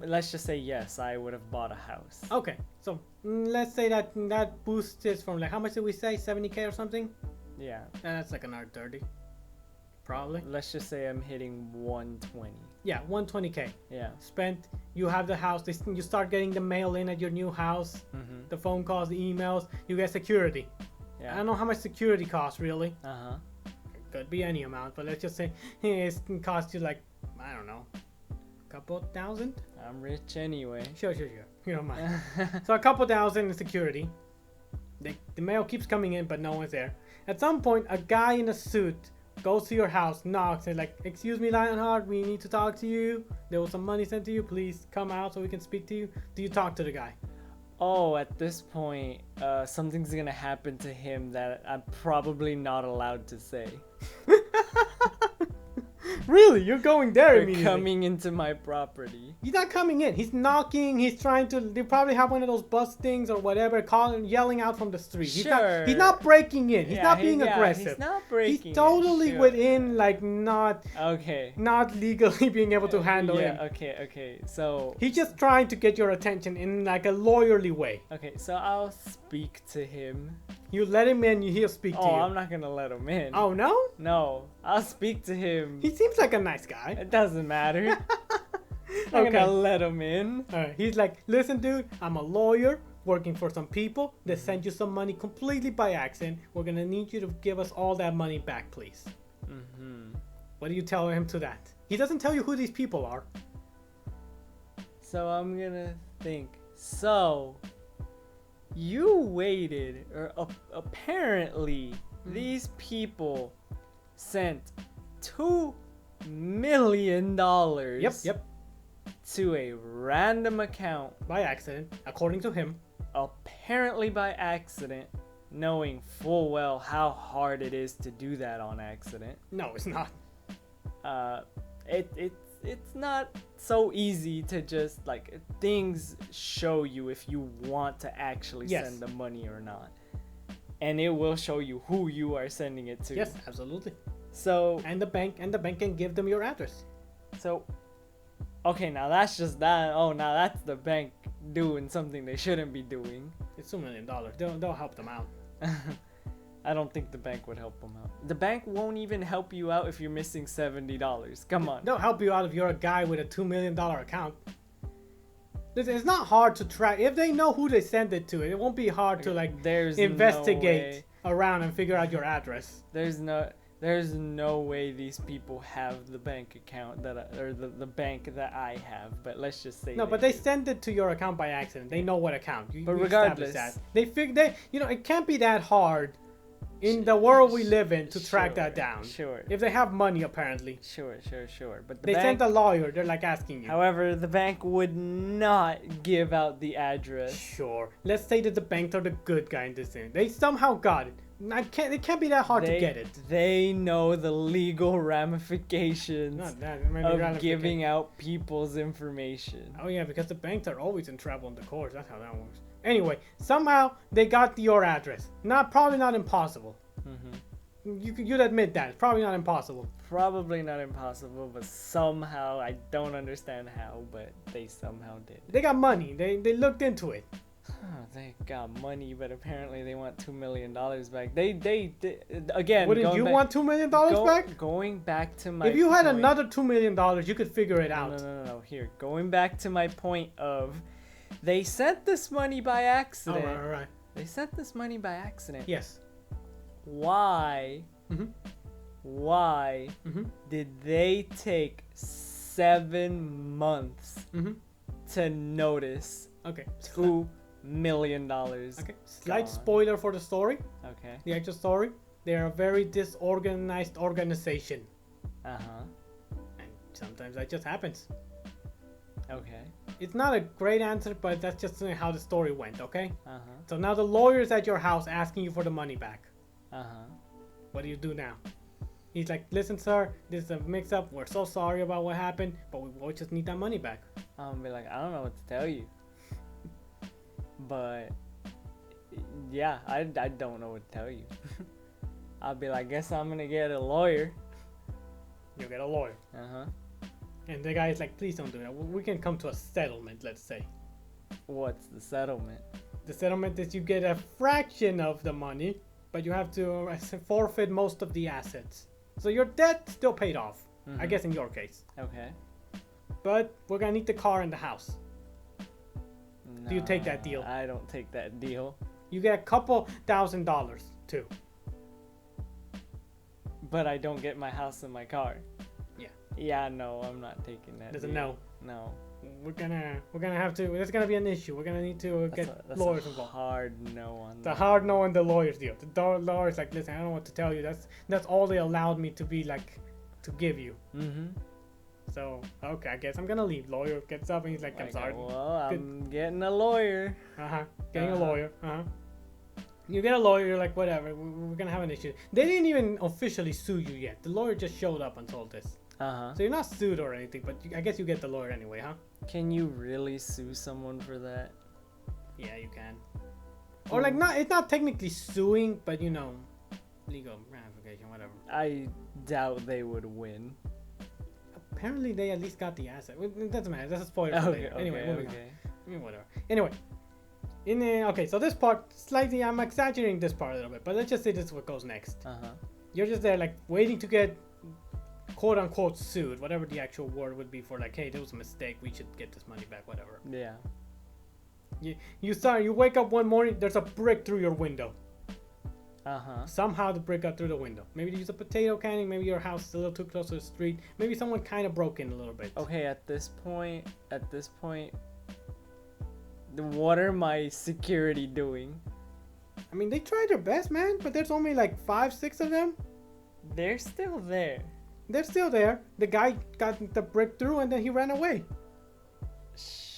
let's just say yes, I would have bought a house. Okay, so let's say that boosts it from like, how much did we say? 70K or something? Yeah. That's like another 30. Probably. Let's just say I'm hitting 120. Yeah, 120K. Yeah. Spent, you have the house, you start getting the mail in at your new house, Mm-hmm. the phone calls, the emails, you get security. I Yeah. don't know how much security costs really. Uh-huh. Could be any amount, but let's just say it costs you like, I don't know, a couple thousand? I'm rich anyway. Sure. You don't mind. So a couple thousand in security. The mail keeps coming in, but no one's there. At some point, a guy in a suit goes to your house, knocks, and like, excuse me, Lionheart, we need to talk to you. There was some money sent to you. Please come out so we can speak to you. Do you talk to the guy? Oh, at this point, something's gonna happen to him that I'm probably not allowed to say. Really? You're going there They're immediately? coming into my property. He's not coming in. He's knocking. He's trying to. They probably have one of those bus things or whatever, calling, yelling out from the street. Sure. He's not breaking in. He's not being aggressive. He's not breaking. He's totally sure. within, like, not Okay. legally being able to handle Yeah. him. Okay. So. He's just trying to get your attention in like a lawyerly way. Okay. So I'll speak to him. You let him in, he'll speak to you. Oh, I'm not gonna let him in. Oh no? No. I'll speak to him. He seems like a nice guy. It doesn't matter. I'm Okay. gonna let him in. Alright, he's like, listen, dude, I'm a lawyer working for some people. They sent you some money completely by accident. We're gonna need you to give us all that money back, please. Mm-hmm. What do you tell him to that? He doesn't tell you who these people are. So I'm gonna think. So you waited, or apparently these people sent $2 million. Yep. To a random account, By accident, according to him. apparently by accident, knowing full well how hard it is to do that on accident. No, it's not. It's not so easy to just, like, things show you if you want to actually Yes. send the money or not, and it will show you who you are sending it to. Yes, absolutely. So And the bank can give them your address. okay, now that's just that. Oh, now that's the bank doing something they shouldn't be doing. It's $2 million. They'll help them out. I don't think the bank would help them out. The bank won't even help you out if you're missing $70. Come on. They'll help you out if you're a guy with a $2 million account. Listen, it's not hard to track. If they know who they send it to, it won't be hard to like There's investigate no way. around and figure out your address. There's no way these people have the bank account or the bank that I have. But let's just say No, but they do. send it to your account by accident. They know what account. But we regardless- established that. It can't be that hard in the world we live in to track that down. Sure. If they have money, apparently. Sure. But the They bank, sent a lawyer. They're like asking you. however, the bank would not give out the address. Sure. Let's say that the banks are the good guy in this thing. They somehow got it. It can't be that hard to get it. They know the legal ramifications Not that. of giving out people's information. Oh yeah, because the banks are always in trouble in the courts. That's how that works. Anyway, somehow they got your address. Probably not impossible. You'd admit that. It's probably not impossible. Probably not impossible, but somehow, I don't understand how, but they somehow did. They got money. They looked into it. They got money, but apparently they want $2 million back. They again. Wouldn't going you back, want $2 million back? Going back to my If you had point- another $2 million, you could figure it out. No. Here, going back to my point of, they sent this money by accident. All right. They sent this money by accident. Yes. Why? Mhm. Why Mhm. did they take 7 months Mm-hmm. to notice Okay. $2 million. Okay. Slight gone. spoiler for the story. Okay. The actual story. They are a very disorganized organization, Uh-huh. and sometimes that just happens. Okay. It's not a great answer, but that's just how the story went. Okay. Uh-huh. So now the lawyer's at your house asking you for the money back. Uh-huh. What do you do now? He's like, listen, sir, this is a mix-up. We're so sorry about what happened, but we just need that money back. I'm gonna be like, I don't know what to tell you. But yeah, I don't know what to tell you. I'll be like, guess I'm gonna get a lawyer. You get a lawyer. Uh-huh. And the guy's like, please don't do that. We can come to a settlement, let's say. What's the settlement? The settlement is you get a fraction of the money, but you have to forfeit most of the assets. So your debt still paid off, I Mhm. guess in your case. Okay. But we're gonna need the car and the house. Do you take that Nah, deal? I don't take that deal. You get a couple $1,000 too. But I don't get my house and my car. Yeah. Yeah, no, I'm not taking that There's a deal. no. No. We're gonna have to. There's gonna be an issue. We're gonna need to get lawyers a involved. hard no on The that. hard no on the lawyers deal. The lawyer's like, listen, I don't know what to tell you. That's all they allowed me to be like, to give you. Mm-hmm. So okay, I guess I'm gonna leave. Lawyer gets up and he's like, I'm sorry. Well, Good. I'm getting a lawyer. Getting a Uh-huh. lawyer. You get a lawyer. You're like, whatever. We're gonna have an issue. They didn't even officially sue you yet. The lawyer just showed up and told this. Uh-huh. So you're not sued or anything, but I guess you get the lawyer anyway, huh? Can you really sue someone for that? Yeah, you can. Or like, not. It's not technically suing, but you know, legal ramification, whatever. I doubt they would win. Apparently, they at least got the asset. It doesn't matter. That's a spoiler for Okay, later. Anyway, okay, moving on. okay. I mean, whatever. Anyway, okay, so this part slightly, I'm exaggerating this part a little bit, but let's just say this is what goes next. Uh-huh. You're just there, like, waiting to get quote unquote sued, whatever the actual word would be for, like, hey, there was a mistake, we should get this money back, whatever. Yeah. You wake up one morning, there's a brick through your window. Uh-huh. Somehow the brick got through the window. Maybe they used a potato canning, maybe your house is a little too close to the street, maybe someone kind of broke in a little bit. Okay, at this point, what are my security doing? I mean, they tried their best, man, but there's only like 5, 6 of them. They're still there. They're still there. The guy got the brick through and then he ran away.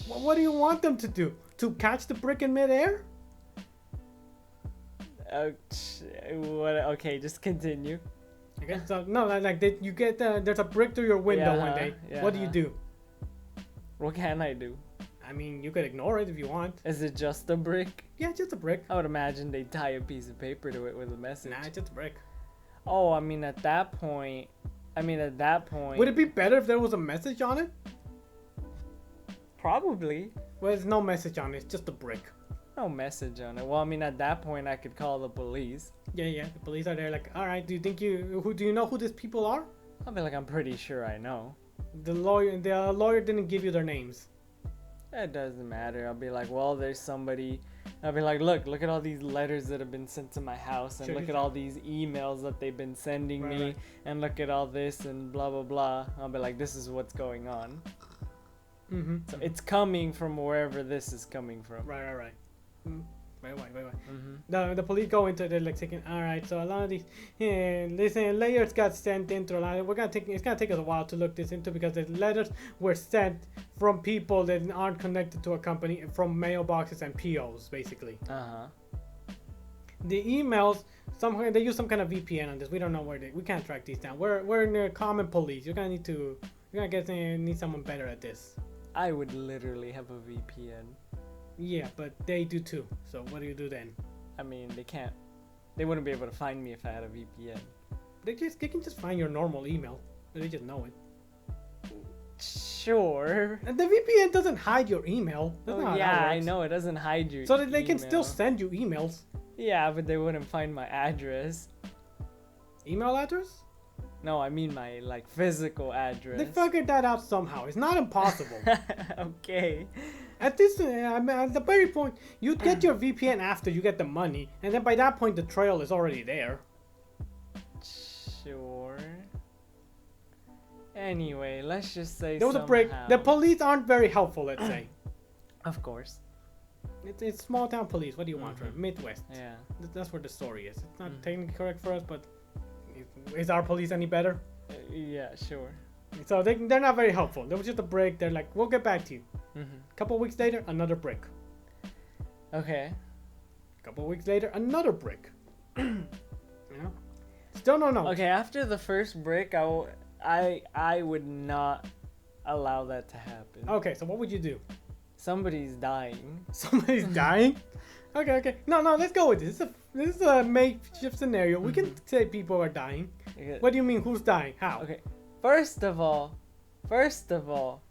What do you want them to do? To catch the brick in midair? Okay, just continue. I guess so. No, like you get there's a brick through your window one day. What do you do? What can I do? I mean, you could ignore it if you want. Is it just a brick? Yeah, just a brick. I would imagine they tie a piece of paper to it with a message. Nah, it's just a brick. Oh, I mean, at that point. Would it be better if there was a message on it? Probably. Well, there's no message on it. It's just a brick. No message on it. Well, I mean, at that point, I could call the police. Yeah. The police are there. Like, all right. Do you know who these people are? I'll be like, I'm pretty sure I know. The lawyer didn't give you their names. It doesn't matter. I'll be like, well, there's somebody. I'll be like, look at all these letters that have been sent to my house, and Sure, look at all these emails that they've been sending me, Right. and look at all this and blah blah blah. I'll be like, this is what's going on. Mm-hmm. So it's coming from wherever this is coming from. Right. Wait. Mm-hmm. The police go into the like thinking, all right, so a lot of these layers got sent into a lot. It's gonna take us a while to look this into because the letters were sent from people that aren't connected to a company, from mailboxes and POs, basically. The emails, somehow they use some kind of VPN on this. We don't know we can't track these down. We're in the common police. You're gonna need someone better at this. I would literally have a VPN. Yeah, but they do too. So what do you do then? I mean, they wouldn't be able to find me if I had a VPN. They can just find your normal email. They just know it. Sure. And the VPN doesn't hide your email. That's not how that Yeah, I works. know it doesn't hide your So that they can still email. send you emails. Yeah, but they wouldn't find my address. Email address? No, I mean my like physical address. They figured that out somehow. It's not impossible. Okay. At this, at the very point, you get your VPN after you get the money, and then by that point the trail is already there. Sure. Anyway, let's just say There was a break. somehow- The police aren't very helpful, let's say. Of course. It's small town police. What do you want from it? Midwest? Yeah. That's where the story is. It's not technically correct for us, but is our police any better? Yeah, sure. So they're not very helpful. There was just a break. They're like, we'll get back to you. Mm-hmm. Couple weeks later, another break. Okay. Couple weeks later, another break. You know? Still no. Okay, after the first break, I would not allow that to happen. Okay, so what would you do? Somebody's dying. Somebody's dying? Okay. No, let's go with this. This is a makeshift scenario. We can say people are dying. Okay. What do you mean, who's dying? How? Okay. First of all,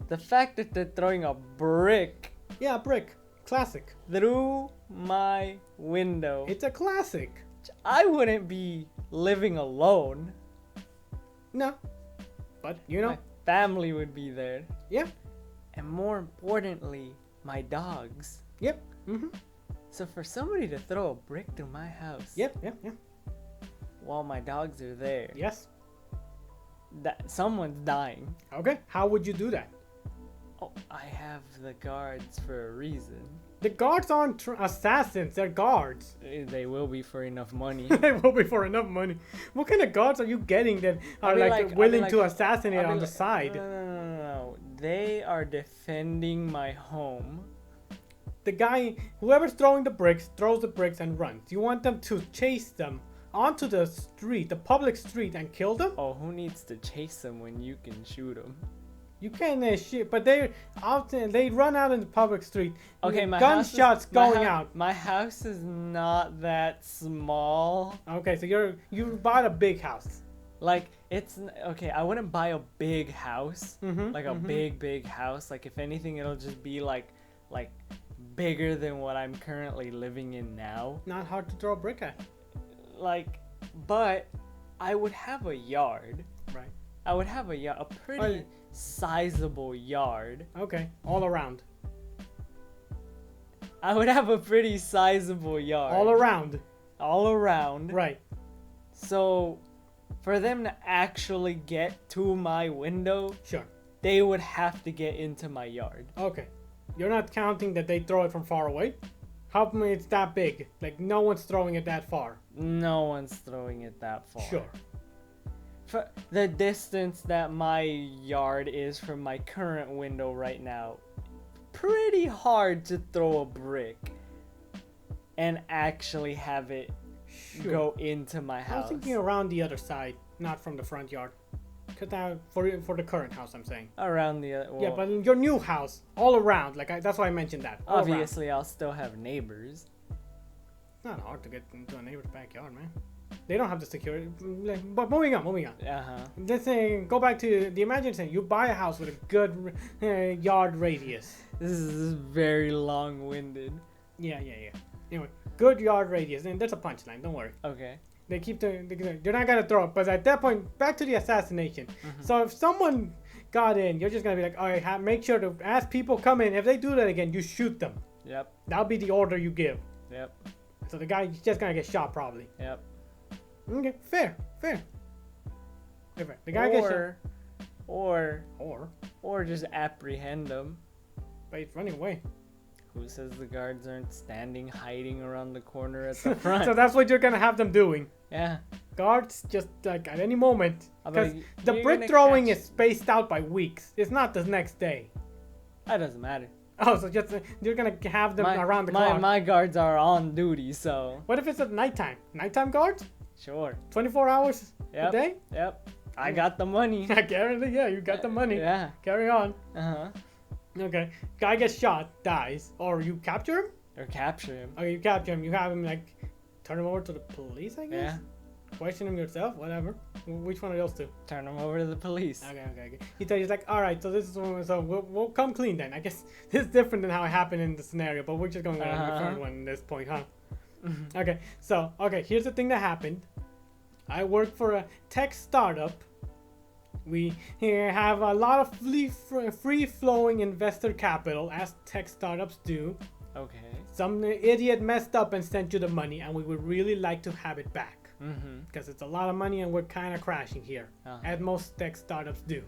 the fact that they're throwing a brick Yeah, brick. Classic. through my window. It's a classic. I wouldn't be living alone. No. But, you know. My family would be there. Yeah. And more importantly, my dogs. Yep. Mm-hmm. So for somebody to throw a brick through my house Yep. while my dogs are there, Yes. that someone's dying. Okay. How would you do that? Oh, I have the guards for a reason. The guards aren't assassins. They're guards. They will be for enough money. They will be for enough money. What kind of guards are you getting that are I'll be willing like- to assassinate I'll be on the like, side? No. They are defending my home. The guy, whoever's throwing the bricks, throws the bricks and runs. You want them to chase them onto the street, the public street, and kill them? Oh, who needs to chase them when you can shoot them? You can shit, but they run out in the public street. Okay, my gunshots going out. My house is not that small. Okay, so you bought a big house. Like okay. I wouldn't buy a big house, Mhm, like a big house. Like if anything, it'll just be like bigger than what I'm currently living in now. Not hard to throw a brick at. Like, but I would have a yard. Right. I would have a pretty sizable yard. Okay, all around. I would have a pretty sizable yard. All around. All around. Right. So, for them to actually get to my window, Sure. they would have to get into my yard. Okay. You're not counting that they throw it from far away? How come it's that big? Like, no one's throwing it that far. No one's throwing it that far. Sure. For the distance that my yard is from my current window right now, pretty hard to throw a brick and actually have it Sure. go into my I was house. thinking around the other side, not from the front yard. Cause now for the current house, I'm saying. Around the well, Yeah, but in your new house, all around. That's why I mentioned that. All around. obviously I'll still have neighbors. It's not hard to get into a neighbor's backyard, man. They don't have the security. But moving on. Uh-huh. Let's say, go back to the imagination. You buy a house with a good yard radius. This is very long-winded. Yeah. Anyway, good yard radius. And there's a punchline. Don't worry. Okay. They keep they're not gonna throw it. But at that point, back to the assassination. So if someone got in, you're just gonna be like, all right, make sure to ask people come in. If they do that again, you shoot them. Yep. That'll be the order you give. Yep. So the guy's just gonna get shot probably. Yep. Okay, fair. The guy gets shot. Or just apprehend them. But he's running away. Who says the guards aren't standing, hiding around the corner at the front? So that's what you're gonna have them doing. Yeah. Guards just like at any moment. I'll be Because like, the "You're brick gonna throwing catch-" is spaced out by weeks. It's not the next day. That doesn't matter. Oh, so just you're gonna have them around the clock. My guards are on duty, so What if it's at nighttime? Nighttime guards? sure. 24 hours Yep. a day? Yep. I got the money. I guarantee, yeah, you got the money. Yeah. Carry on. Uh-huh. Okay. Guy gets shot, dies, or you capture him? Or capture him. Or you capture him, you have him like turn him over to the police, I guess? Yeah. Question him yourself, whatever. Which one of those two? Turn him over to the police. Okay. He's like, all right, so this is so we'll come clean then. I guess this is different than how it happened in the scenario, but we're just going with the current one at this point, huh? Okay, so here's the thing that happened. I work for a tech startup. We here have a lot of free-flowing investor capital, as tech startups do. Okay. Some idiot messed up and sent you the money, and we would really like to have it back. Mm-hmm. Because it's a lot of money and we're kind of crashing here, Uh-huh. as most tech startups do.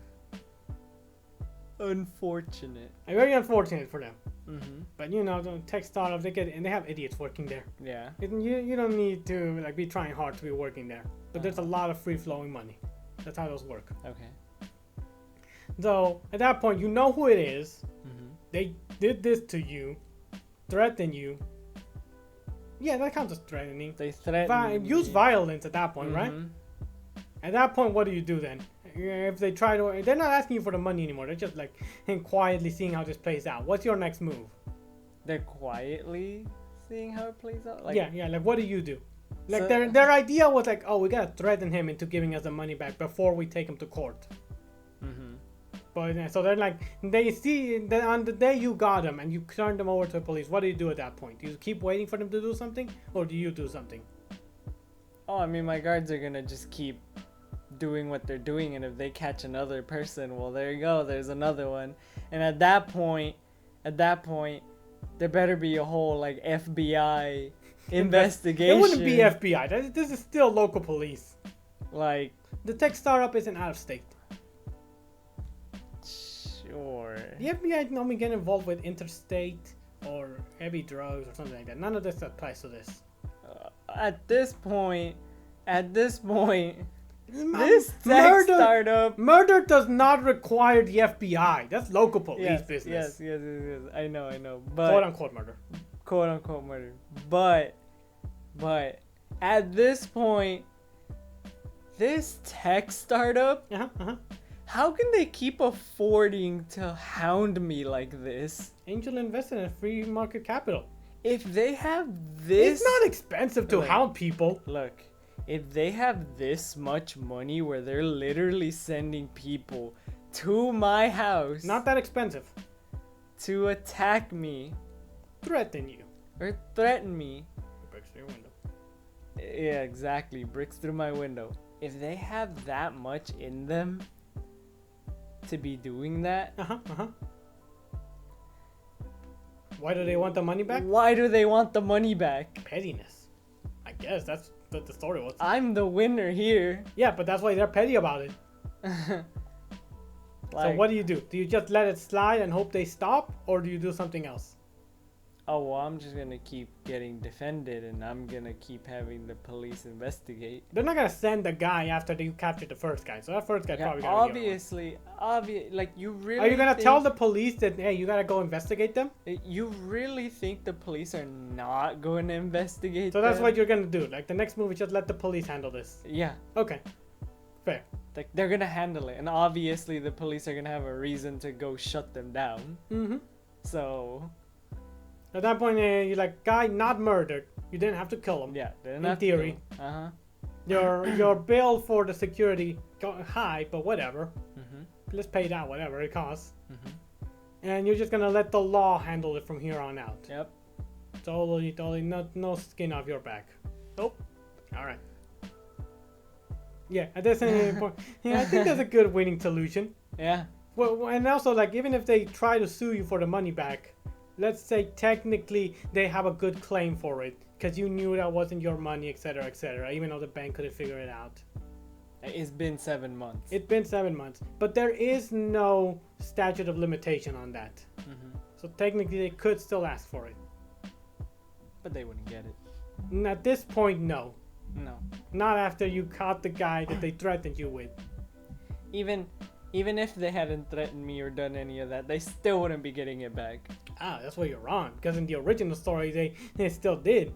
Unfortunate. Very unfortunate for them. Mm-hmm. But the tech startup, they have idiots working there. Yeah. You don't need to be trying hard to be working there. But there's a lot of free flowing money. That's how those work. Okay. So at that point, you know who it is. Mm-hmm. They did this to you, threaten you. Yeah, that counts as threatening. They threaten. Use violence at that point, right? Mm-hmm. At that point, what do you do then? If they try to, they're not asking you for the money anymore. They're just quietly seeing how this plays out. What's your next move? They're quietly seeing how it plays out. Like what do you do? Like So- their idea was oh, we gotta threaten him into giving us the money back before we take him to court. Mm-hmm. But so they're they see that on the day you got him and you turned them over to the police. What do you do at that point? Do you keep waiting for them to do something, or do you do something? Oh, I mean, my guards are gonna just keep doing what they're doing, and if they catch another person, well, there you go. There's another one, and at that point, there better be a whole FBI investigation. It wouldn't be FBI. This is still local police. Like, The tech startup isn't out of state. sure. The FBI normally get involved with interstate or heavy drugs or something like that. None of this applies to this. At this point, this tech Murder- startup. Murder does not require the FBI. That's local police Yes, business. yes. I know. But Quote unquote murder. quote unquote murder. But at this point, this tech startup, how can they keep affording to hound me like this? Angel invested in free market capital. If they have this, It's not expensive to Wait. hound people. look, if they have this much money where they're literally sending people to my house Not that expensive. to attack me Threaten you. or threaten me, Breaks through your window. yeah, exactly, bricks through my window. If they have that much in them to be doing that, Why do they want the money back? why do they want the money back? Pettiness. I guess that's what the story was. I'm the winner here. Yeah, but that's why they're petty about it. So what do you do? Do you just let it slide and hope they stop? Or do you do something else? Oh, well, I'm just gonna keep getting defended, and I'm gonna keep having the police investigate. They're not gonna send the guy after you captured the first guy. So that first guy Yeah, probably gonna get obvious. Like, you really Are you gonna think- tell the police that, hey, you gotta go investigate them? You really think the police are not going to investigate? So that's them? what you're gonna do. Like the next move is just let the police handle this. Yeah, Okay. Fair. like they're gonna handle it, and obviously the police are gonna have a reason to go shut them down. Mm-hmm. So At that point, you're like, guy not murdered. You didn't have to kill him. yeah, they're In not theory. Uh huh. Your bill for the security got high, but whatever. Mhm. Let's pay that whatever it costs. Mhm. And you're just gonna let the law handle it from here on out. Yep. Totally, no skin off your back. Nope. All right. Yeah, at this point, I think that's a good winning solution. Yeah. Well, and also, even if they try to sue you for the money back, let's say technically they have a good claim for it because you knew that wasn't your money, etc., even though the bank couldn't figure it out. It's been 7 months. It's been 7 months, but there is no statute of limitation on that. Mhm. So technically, they could still ask for it. But they wouldn't get it. And at this point, no. No. Not after you caught the guy that they threatened you with. Even if they hadn't threatened me or done any of that, they still wouldn't be getting it back. Ah, that's where you're wrong. Because in the original story, they still did.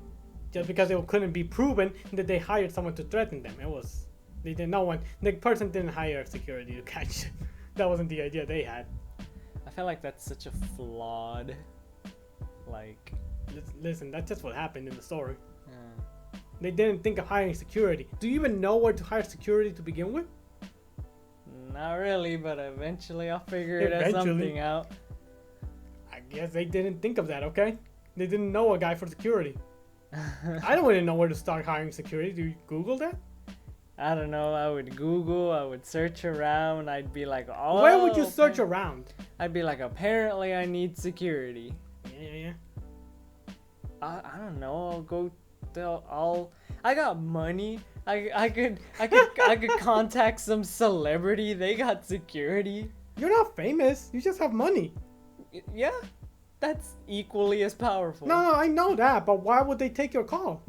Just because it couldn't be proven that they hired someone to threaten them. The person didn't hire security to catch them. That wasn't the idea they had. I feel like that's such a flawed, Listen, that's just what happened in the story. uh, They didn't think of hiring security. Do you even know where to hire security to begin with? not really, but eventually I'll figure Eventually. something out. I guess they didn't think of that, okay? They didn't know a guy for security. I don't even know where to start hiring security. Do you Google that? I don't know. I would Google. I would search around. I'd be like, oh. Where would you search around? I'd be like, apparently I need security. Yeah. I don't know. I'll go. I got money. I could contact some celebrity. They got security. You're not famous. You just have money. Yeah, that's equally as powerful. No, I know that, but why would they take your call?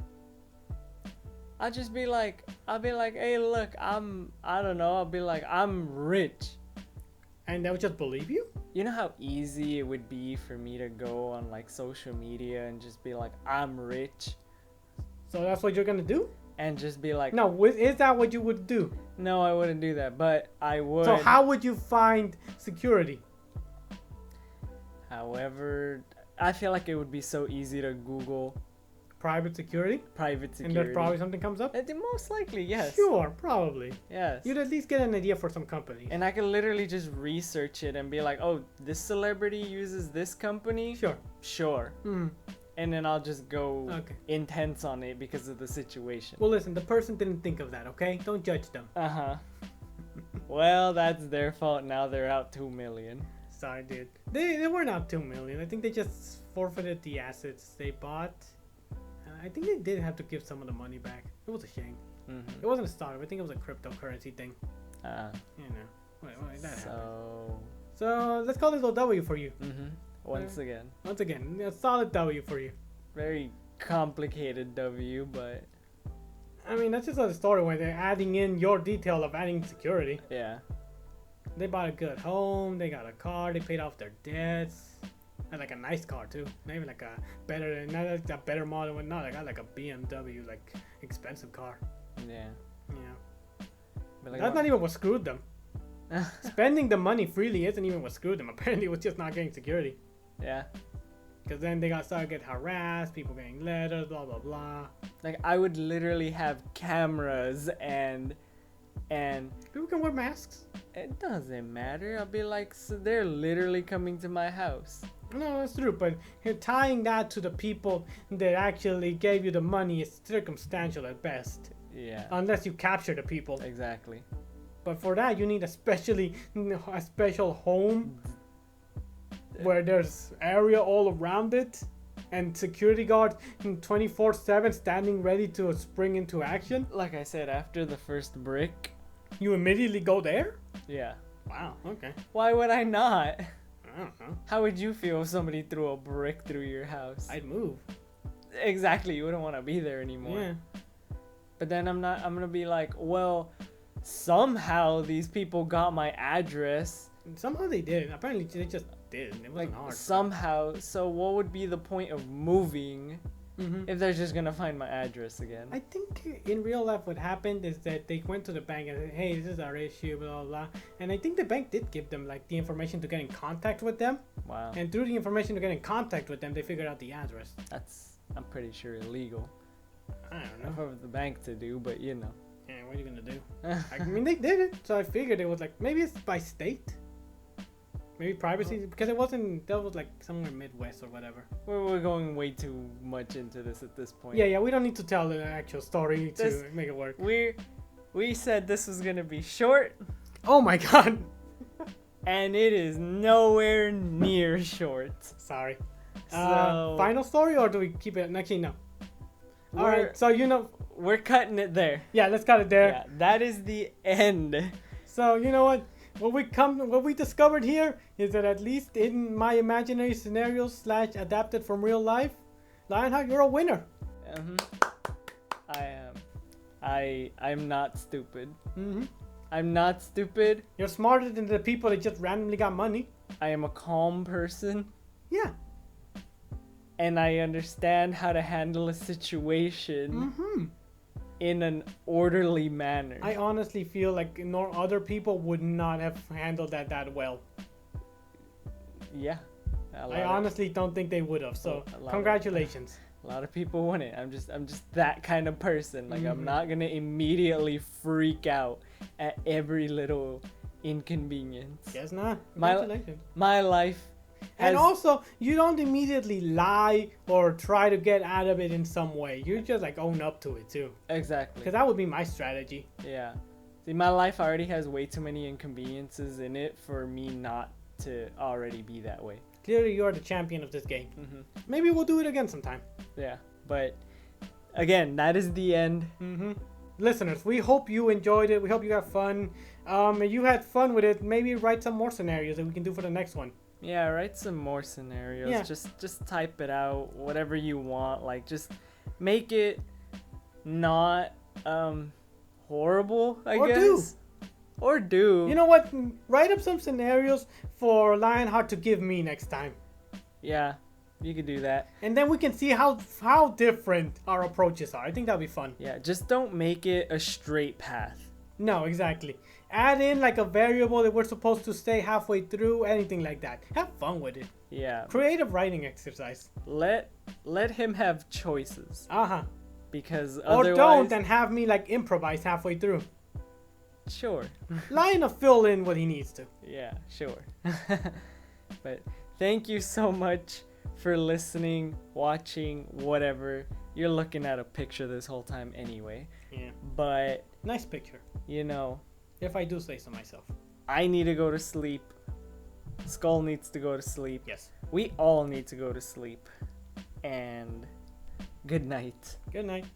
I'll be like, hey, look, I don't know. I'll be like, I'm rich. And they'll just believe you? You know how easy it would be for me to go on like social media and just be like, I'm rich, So that's what you're gonna do? and just be like, No, is that what you would do? no, I wouldn't do that, but I would. So how would you find security? However, I feel like it would be so easy to Google Private security? private And security. then probably something comes up? Most likely, yes. Sure, probably. Yes. You'd at least get an idea for some companies. And I can literally just research it and be like, oh, this celebrity uses this company? Sure. Sure. Hmm. And then I'll just go Okay. intense on it because of the situation. Well, listen, the person didn't think of that, okay? Don't judge them. Uh-huh. Well, that's their fault. Now they're out 2 million. Sorry, dude. They were not 2 million. I think they just forfeited the assets they bought. I think they did have to give some of the money back. It was a shame. Mm-hmm. It wasn't a startup. I think it was a cryptocurrency thing. Uh, You know. Wait, that happened. so... So let's call this a W for you. Mm-hmm. Once again. Once again, a solid W for you. Very complicated W, but... I mean, that's just a story where they're adding in your detail of adding security. Yeah. They bought a good home, they got a car, they paid off their debts. And like a nice car too. Not even like a better, not like a better model, but not. I got like a BMW, like expensive car. Yeah. Yeah. But like, That's not even what screwed them. Spending the money freely isn't even what screwed them. Apparently, it was just not getting security. Yeah. Because then they started getting harassed, people getting letters, blah blah blah. Like, I would literally have cameras and People can wear masks. it doesn't matter. I'll be like, so they're literally coming to my house. No, that's true, but you're tying that to the people that actually gave you the money is circumstantial at best. Yeah. Unless you capture the people. Exactly. But for that, you need a special home where there's area all around it and security guards 24/7 standing ready to spring into action. Like I said, after the first brick. You immediately go there? Yeah. Wow, okay. Why would I not? I don't know. How would you feel if somebody threw a brick through your house? I'd move. Exactly. You wouldn't want to be there anymore. Yeah. But then I'm gonna be like, well, somehow these people got my address. Somehow they did. Apparently they just did. It wasn't Like, hard. somehow. So what would be the point of moving Mhm. if they're just gonna find my address again? I think in real life what happened is that they went to the bank and said, hey, this is our issue, blah, blah, blah. And I think the bank did give them like the information to get in contact with them. Wow. And through the information to get in contact with them, they figured out the address. That's, I'm pretty sure, illegal. I don't know. For the bank to do, but you know. Yeah, what are you gonna do? I mean, they did it, so I figured it was like, maybe it's by state? Maybe privacy? Because it wasn't, that was like somewhere Midwest or whatever. We're going way too much into this at this point. Yeah, we don't need to tell the actual story to This- make it work. We said this was gonna be short, Oh my god! and it is nowhere near short. Sorry. So Final story, or do we keep it? Actually, no. All we're, right, so you know, we're cutting it there. yeah, let's cut it there. Yeah, that is the end. So you know what? What we discovered here is that at least in my imaginary scenarios / adapted from real life, Lionheart, you're a winner. I am. I'm not stupid. Mm-hmm. I'm not stupid. You're smarter than the people that just randomly got money. I am a calm person, Yeah. and I understand how to handle a situation Mm-hmm. in an orderly manner. I honestly feel like nor other people would not have handled that well. Yeah. I honestly don't think they would have. So A lot of- congratulations. A lot of people wouldn't. I'm just that kind of person. Like, I'm Mhm. not gonna immediately freak out at every little inconvenience. Guess not. My- Congratulations. My life has, And also, you don't immediately lie or try to get out of it in some way. You just like own up to it too. exactly. Because that would be my strategy. Yeah. See, my life already has way too many inconveniences in it for me not to already be that way. Clearly, you're the champion of this game. Mm-hmm. Maybe we'll do it again sometime. Yeah. But again, that is the end. Mm-hmm. listeners, we hope you enjoyed it. We hope you had fun. If you had fun with it, maybe write some more scenarios that we can do for the next one. Yeah, write some more scenarios. Yeah. Just type it out, whatever you want. Like, just make it not horrible, I Or guess. Or do. You know what? Write up some scenarios for Lionheart to give me next time. Yeah, you could do that. And then we can see how different our approaches are. I think that'll be fun. Yeah, just don't make it a straight path. No, exactly. Add in like a variable that we're supposed to stay halfway through, anything like that. Have fun with it. Yeah. Creative writing exercise. Let him have choices. Uh-huh. Because Or otherwise... don't and have me like improvise halfway through. Sure. Lion will fill in what he needs to. Yeah, sure. But thank you so much for listening, watching, whatever. You're looking at a picture this whole time anyway. Yeah. But, Nice picture. you know, If I do say so myself. I need to go to sleep. Skull needs to go to sleep. Yes. We all need to go to sleep. And good night. Good night.